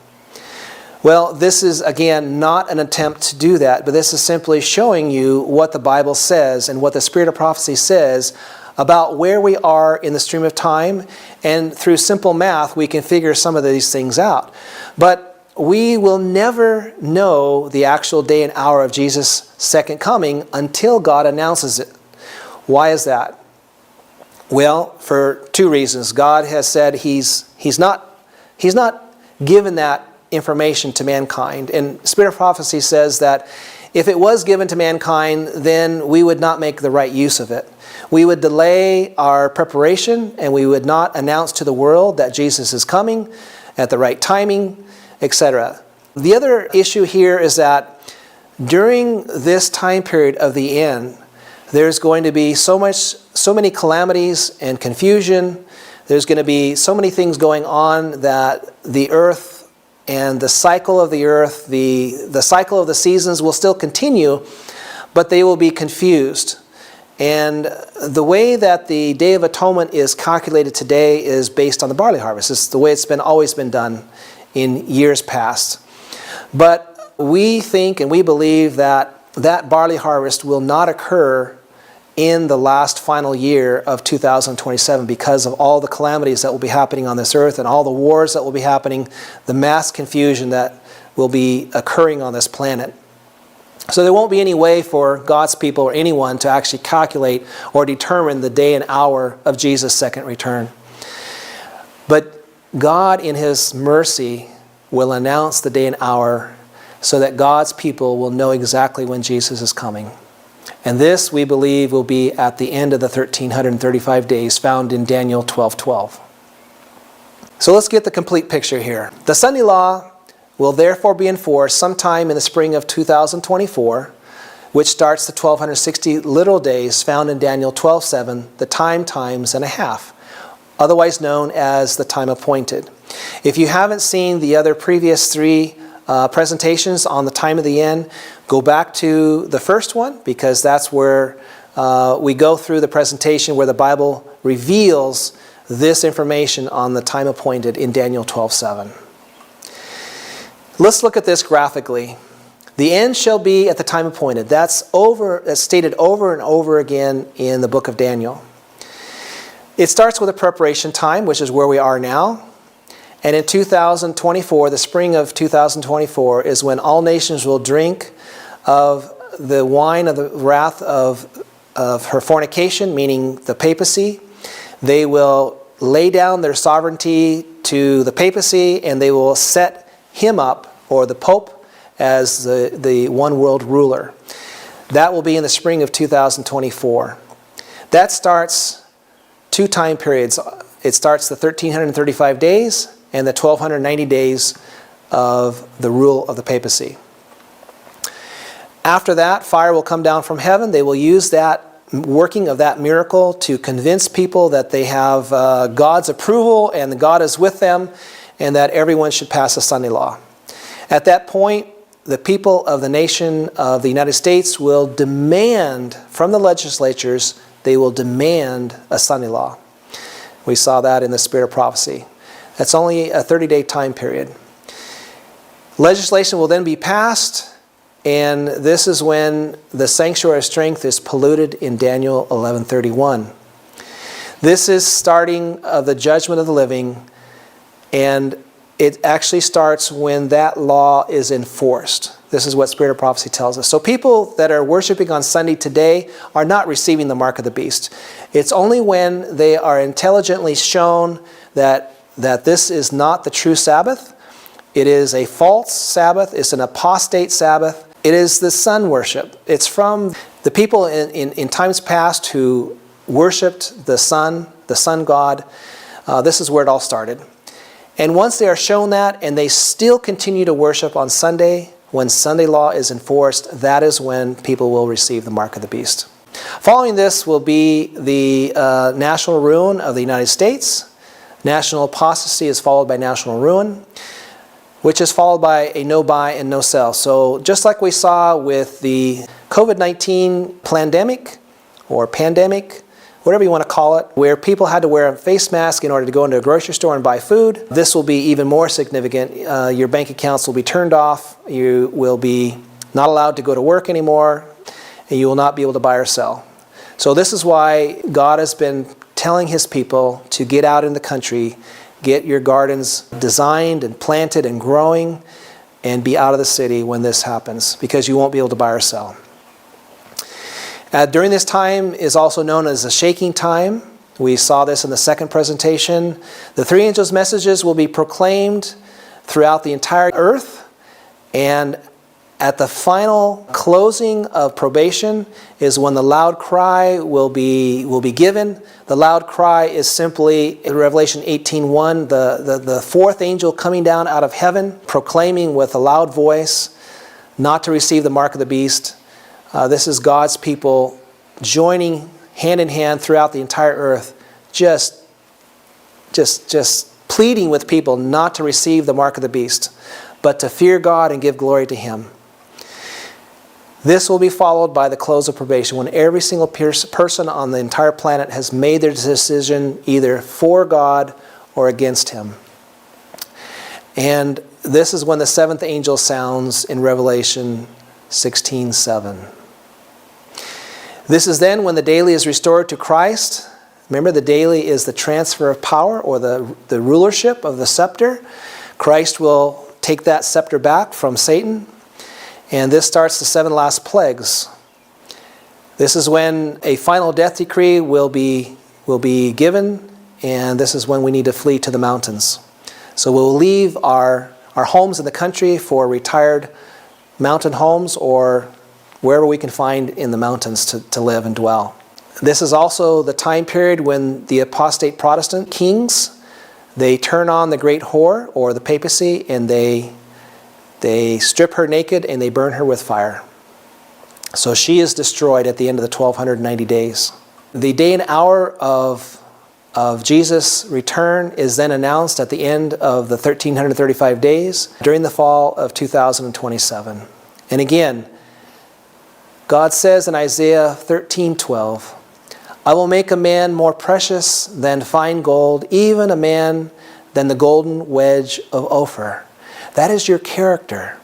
Well, this is, again, not an attempt to do that, but this is simply showing you what the Bible says and what the Spirit of prophecy says about where we are in the stream of time. And through simple math, we can figure some of these things out. But we will never know the actual day and hour of Jesus' second coming until God announces it. Why is that? Well, for two reasons. God has said He's not given that information to mankind. And Spirit of Prophecy says that if it was given to mankind, then we would not make the right use of it. We would delay our preparation, and we would not announce to the world that Jesus is coming at the right timing, etc. The other issue here is that during this time period of the end, there's going to be so many calamities and confusion. There's going to be so many things going on that the earth and the cycle of the earth, the cycle of the seasons will still continue, but they will be confused. And the way that the Day of Atonement is calculated today is based on the barley harvest. It's the way it's always been done in years past. But we think and we believe that that barley harvest will not occur in the last final year of 2027 because of all the calamities that will be happening on this earth and all the wars that will be happening, the mass confusion that will be occurring on this planet. So there won't be any way for God's people or anyone to actually calculate or determine the day and hour of Jesus' second return. But God, in His mercy, will announce the day and hour so that God's people will know exactly when Jesus is coming. And this, we believe, will be at the end of the 1335 days found in Daniel 12:12. So let's get the complete picture here. The Sunday law will therefore be enforced sometime in the spring of 2024, which starts the 1260 literal days found in Daniel 12:7, the times and a half, otherwise known as the time appointed. If you haven't seen the other previous three presentations on the time of the end, go back to the first one, because that's where we go through the presentation where the Bible reveals this information on the time appointed in Daniel 12:7. Let's look at this graphically. The end shall be at the time appointed. That's stated over and over again in the book of Daniel. It starts with a preparation time, which is where we are now. And in 2024, the spring of 2024, is when all nations will drink of the wine of the wrath of her fornication, meaning the papacy. They will lay down their sovereignty to the papacy, and they will set him up, or the Pope, as the one world ruler. That will be in the spring of 2024. That starts two time periods. It starts the 1335 days and the 1290 days of the rule of the papacy. After that, fire will come down from heaven. They will use that working of that miracle to convince people that they have God's approval and that God is with them, and that everyone should pass a Sunday law. At that point, the people of the nation of the United States will demand from the legislatures, they will demand a Sunday law. We saw that in the Spirit of Prophecy. That's only a 30-day time period. Legislation will then be passed, and this is when the sanctuary of strength is polluted in Daniel 11:31. This is starting of the judgment of the living, and it actually starts when that law is enforced. This is what Spirit of Prophecy tells us. So people that are worshiping on Sunday today are not receiving the mark of the beast. It's only when they are intelligently shown that this is not the true Sabbath. It is a false Sabbath. It's an apostate Sabbath. It is the sun worship. It's from the people in times past who worshipped the sun god. This is where it all started. And once they are shown that and they still continue to worship on Sunday, when Sunday law is enforced, that is when people will receive the mark of the beast. Following this will be the national ruin of the United States. National apostasy is followed by national ruin, which is followed by a no buy and no sell. So just like we saw with the COVID-19 pandemic, whatever you want to call it, where people had to wear a face mask in order to go into a grocery store and buy food, this will be even more significant. Your bank accounts will be turned off. You will be not allowed to go to work anymore, and you will not be able to buy or sell. So this is why God has been telling his people to get out in the country, get your gardens designed and planted and growing, and be out of the city when this happens, because you won't be able to buy or sell. During this time is also known as the shaking time. We saw this in the second presentation. The three angels' messages will be proclaimed throughout the entire earth, and at the final closing of probation is when the loud cry will be given. The loud cry is simply, in Revelation 18:1, the fourth angel coming down out of heaven, proclaiming with a loud voice not to receive the mark of the beast. This is God's people joining hand in hand throughout the entire earth, just pleading with people not to receive the mark of the beast, but to fear God and give glory to him. This will be followed by the close of probation, when every single person on the entire planet has made their decision either for God or against him. And this is when the seventh angel sounds in Revelation 16:7. This is then when the daily is restored to Christ. Remember, the daily is the transfer of power, or the rulership of the scepter. Christ will take that scepter back from Satan. And this starts the 7 last plagues. This is when a final death decree will be given, and this is when we need to flee to the mountains. So we'll leave our homes in the country for retired mountain homes, or wherever we can find in the mountains to live and dwell. This is also the time period when the apostate Protestant kings, they turn on the great whore, or the papacy, and they strip her naked and they burn her with fire. So she is destroyed at the end of the 1290 days. The day and hour of Jesus' return is then announced at the end of the 1335 days during the fall of 2027. And again, God says in Isaiah 13:12, I will make a man more precious than fine gold, even a man than the golden wedge of Ophir. That is your character.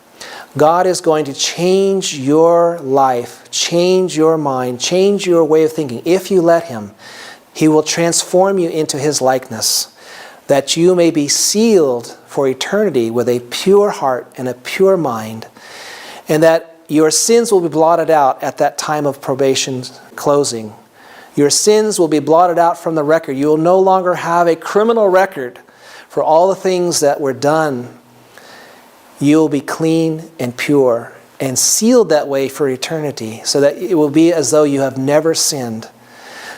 God is going to change your life, change your mind, change your way of thinking. If you let him, he will transform you into his likeness, that you may be sealed for eternity with a pure heart and a pure mind, and that your sins will be blotted out at that time of probation closing. Your sins will be blotted out from the record. You will no longer have a criminal record for all the things that were done. You will be clean and pure and sealed that way for eternity, so that it will be as though you have never sinned.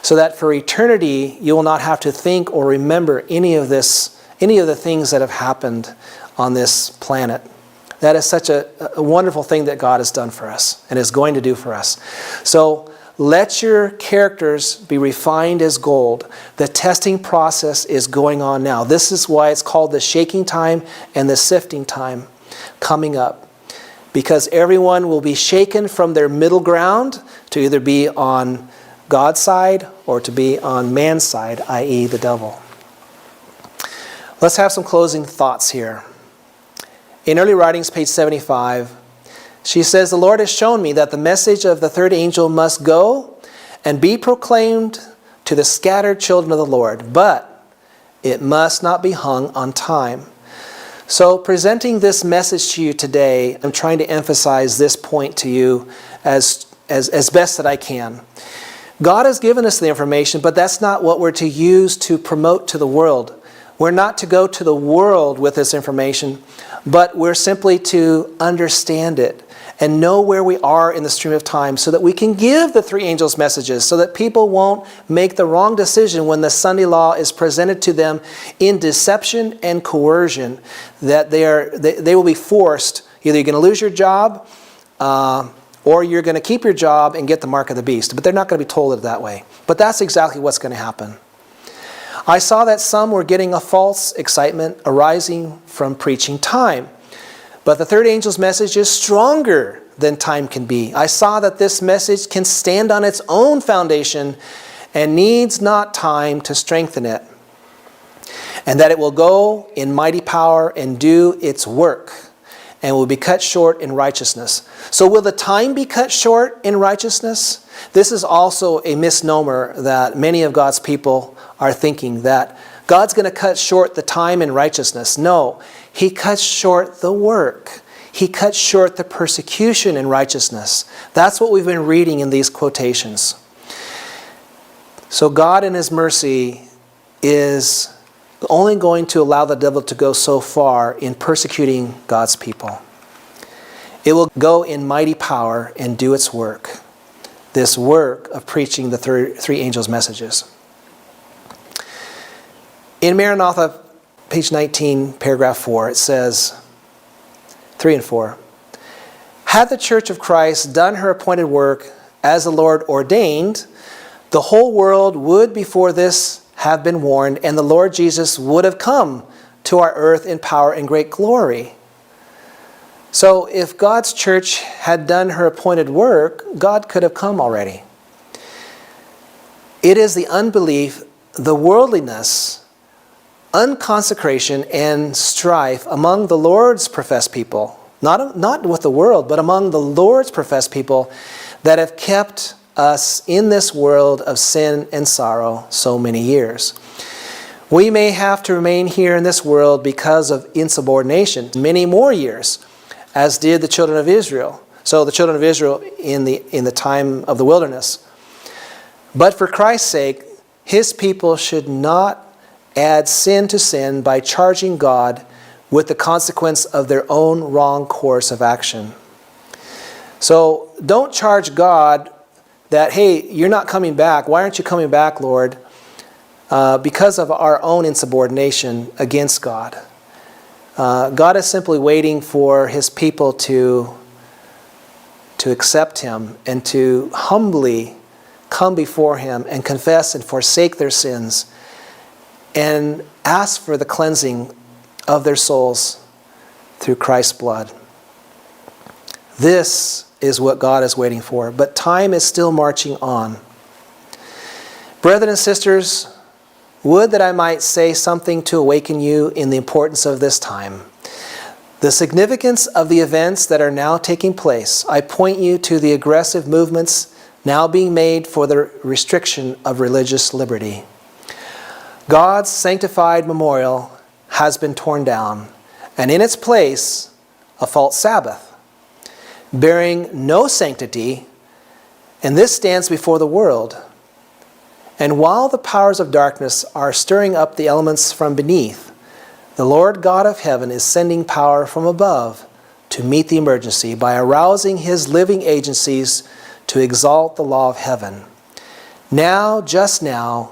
So that for eternity you will not have to think or remember any of the things that have happened on this planet. That is such a wonderful thing that God has done for us and is going to do for us. So let your characters be refined as gold. The testing process is going on now. This is why it's called the shaking time and the sifting time coming up. Because everyone will be shaken from their middle ground to either be on God's side or to be on man's side, i.e. the devil. Let's have some closing thoughts here. In Early Writings, page 75, she says, the Lord has shown me that the message of the third angel must go and be proclaimed to the scattered children of the Lord, but it must not be hung on time. So presenting this message to you today, I'm trying to emphasize this point to you as best that I can. God has given us the information, but that's not what we're to use to promote to the world. We're not to go to the world with this information, but we're simply to understand it and know where we are in the stream of time so that we can give the three angels messages, so that people won't make the wrong decision when the Sunday law is presented to them in deception and coercion, that they will be forced, either you're going to lose your job or you're going to keep your job and get the mark of the beast. But they're not going to be told it that way. But that's exactly what's going to happen. I saw that some were getting a false excitement arising from preaching time. But the third angel's message is stronger than time can be. I saw that this message can stand on its own foundation and needs not time to strengthen it. And that it will go in mighty power and do its work, and will be cut short in righteousness. So will the time be cut short in righteousness? This is also a misnomer that many of God's people are thinking, that God's going to cut short the time in righteousness. No, He cuts short the work. He cuts short the persecution in righteousness. That's what we've been reading in these quotations. So God in His mercy is only going to allow the devil to go so far in persecuting God's people. It will go in mighty power and do its work. This work of preaching the three angels' messages. In Maranatha, page 19, paragraph 4, it says, 3 and 4, had the Church of Christ done her appointed work as the Lord ordained, the whole world would before this have been warned, and the Lord Jesus would have come to our earth in power and great glory. So if God's church had done her appointed work, God could have come already. It is the unbelief, the worldliness, unconsecration, and strife among the Lord's professed people, not with the world, but among the Lord's professed people, that have kept us in this world of sin and sorrow so many years. We may have to remain here in this world because of insubordination many more years, as did the children of Israel. So the children of Israel in the time of the wilderness. But for Christ's sake, His people should not add sin to sin by charging God with the consequence of their own wrong course of action. So don't charge God that, hey, you're not coming back. Why aren't you coming back, Lord? Because of our own insubordination against God. God is simply waiting for His people to accept Him and to humbly come before Him and confess and forsake their sins and ask for the cleansing of their souls through Christ's blood. This is what God is waiting for. But time is still marching on. Brethren and sisters, would that I might say something to awaken you in the importance of this time. The significance of the events that are now taking place. I point you to the aggressive movements now being made for the restriction of religious liberty. God's sanctified memorial has been torn down, and in its place, a false Sabbath, bearing no sanctity, and this stands before the world. And while the powers of darkness are stirring up the elements from beneath, the Lord God of heaven is sending power from above to meet the emergency by arousing His living agencies to exalt the law of heaven. Now, just now,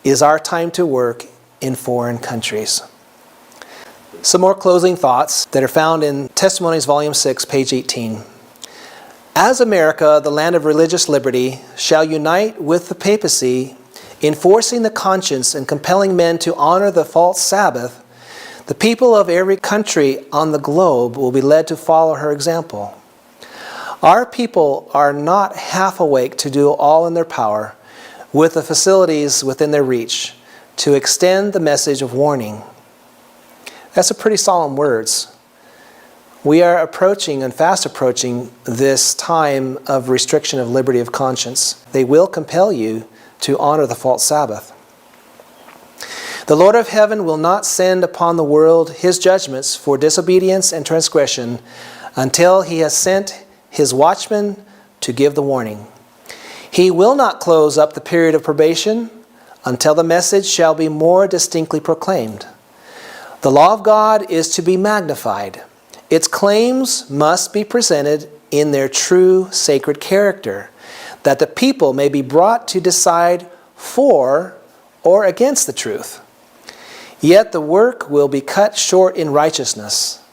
is our time to work in foreign countries. Some more closing thoughts that are found in Testimonies, Volume 6, page 18. As America, the land of religious liberty, shall unite with the papacy in forcing the conscience and compelling men to honor the false Sabbath, the people of every country on the globe will be led to follow her example. Our people are not half awake to do all in their power, with the facilities within their reach, to extend the message of warning. That's a pretty solemn words. We are approaching and fast approaching this time of restriction of liberty of conscience. They will compel you to honor the false Sabbath. The Lord of heaven will not send upon the world His judgments for disobedience and transgression until He has sent His watchmen to give the warning. He will not close up the period of probation until the message shall be more distinctly proclaimed. The law of God is to be magnified. Its claims must be presented in their true sacred character, that the people may be brought to decide for or against the truth. Yet the work will be cut short in righteousness.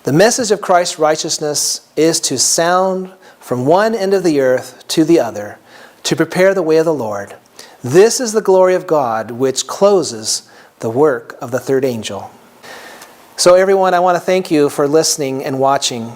The message of Christ's righteousness is to sound from one end of the earth to the other, to prepare the way of the Lord. This is the glory of God, which closes the work of the third angel. So everyone, I want to thank you for listening and watching.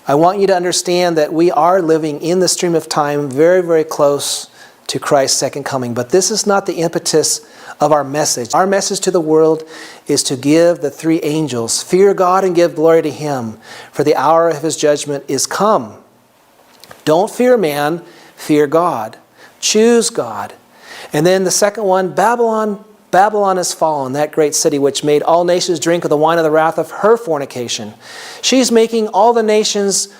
I want you to understand that we are living in the stream of time very, very close to Christ's second coming. But this is not the impetus of our message. Our message to the world is to give the three angels, fear God and give glory to Him, for the hour of His judgment is come. Don't fear man, fear God. Choose God. And then the second one, Babylon has fallen, that great city which made all nations drink of the wine of the wrath of her fornication. She's making all the nations,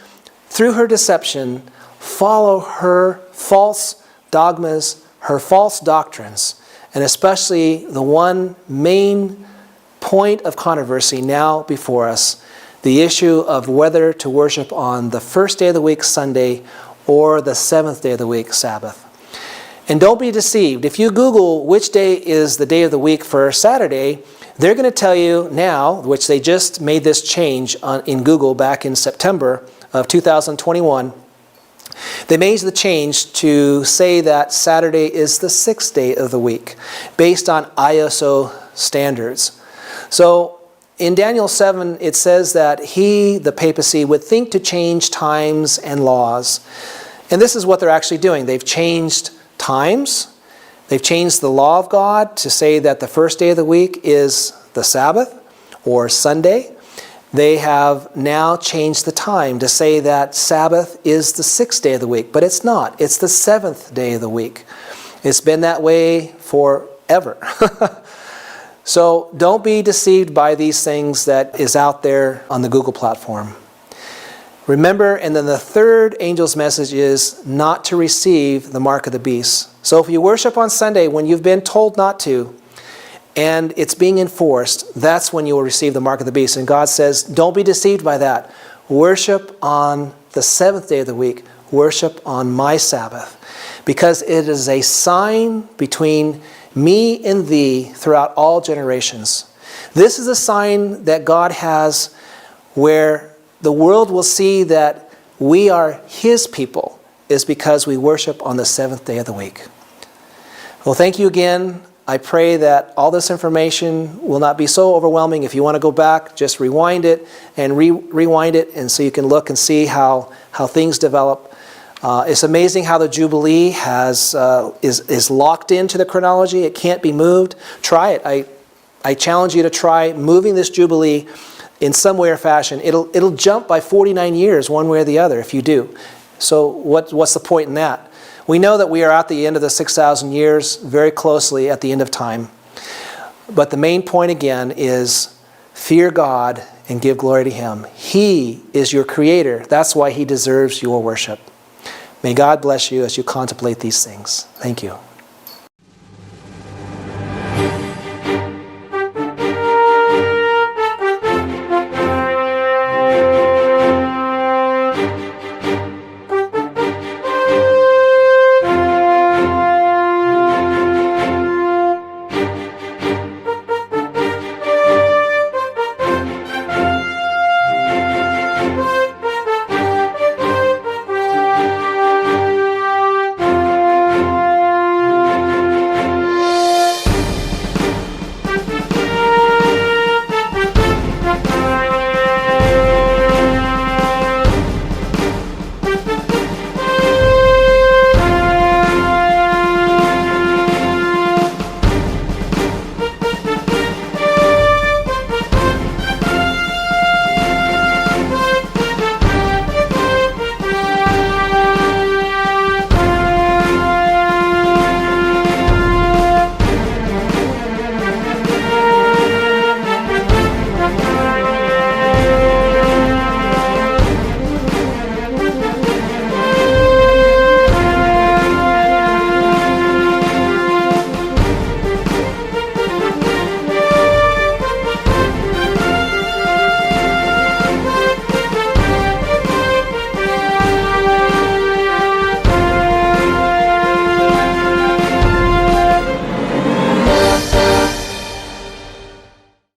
through her deception, follow her false dogmas, her false doctrines, and especially the one main point of controversy now before us, the issue of whether to worship on the first day of the week, Sunday, or the seventh day of the week, Sabbath. And don't be deceived. If you Google which day is the day of the week for Saturday, they're going to tell you now, which they just made this change in Google back in September of 2021. They made the change to say that Saturday is the sixth day of the week, based on ISO standards. So in Daniel 7, it says that the papacy, would think to change times and laws. And this is what they're actually doing. They've changed times. They've changed the law of God to say that the first day of the week is the Sabbath or Sunday. They have now changed the time to say that Sabbath is the sixth day of the week, but it's not. It's the seventh day of the week. It's been that way forever. So don't be deceived by these things that is out there on the Google platform. Remember, and then the third angel's message is not to receive the mark of the beast. So if you worship on Sunday when you've been told not to, and it's being enforced, that's when you will receive the mark of the beast. And God says, don't be deceived by that. Worship on the seventh day of the week. Worship on my Sabbath. Because it is a sign between me and thee throughout all generations. This is a sign that God has where the world will see that we are His people, is because we worship on the seventh day of the week. Well, thank you again. I pray that all this information will not be so overwhelming. If you want to go back, just rewind it and rewind it, and so you can look and see how things develop. It's amazing how the Jubilee is locked into the chronology. It can't be moved. Try it. I challenge you to try moving this Jubilee in some way or fashion. It'll jump by 49 years one way or the other if you do. So what's the point in that? We know that we are at the end of the 6,000 years, very closely at the end of time. But the main point again is fear God and give glory to Him. He is your Creator. That's why He deserves your worship. May God bless you as you contemplate these things. Thank you.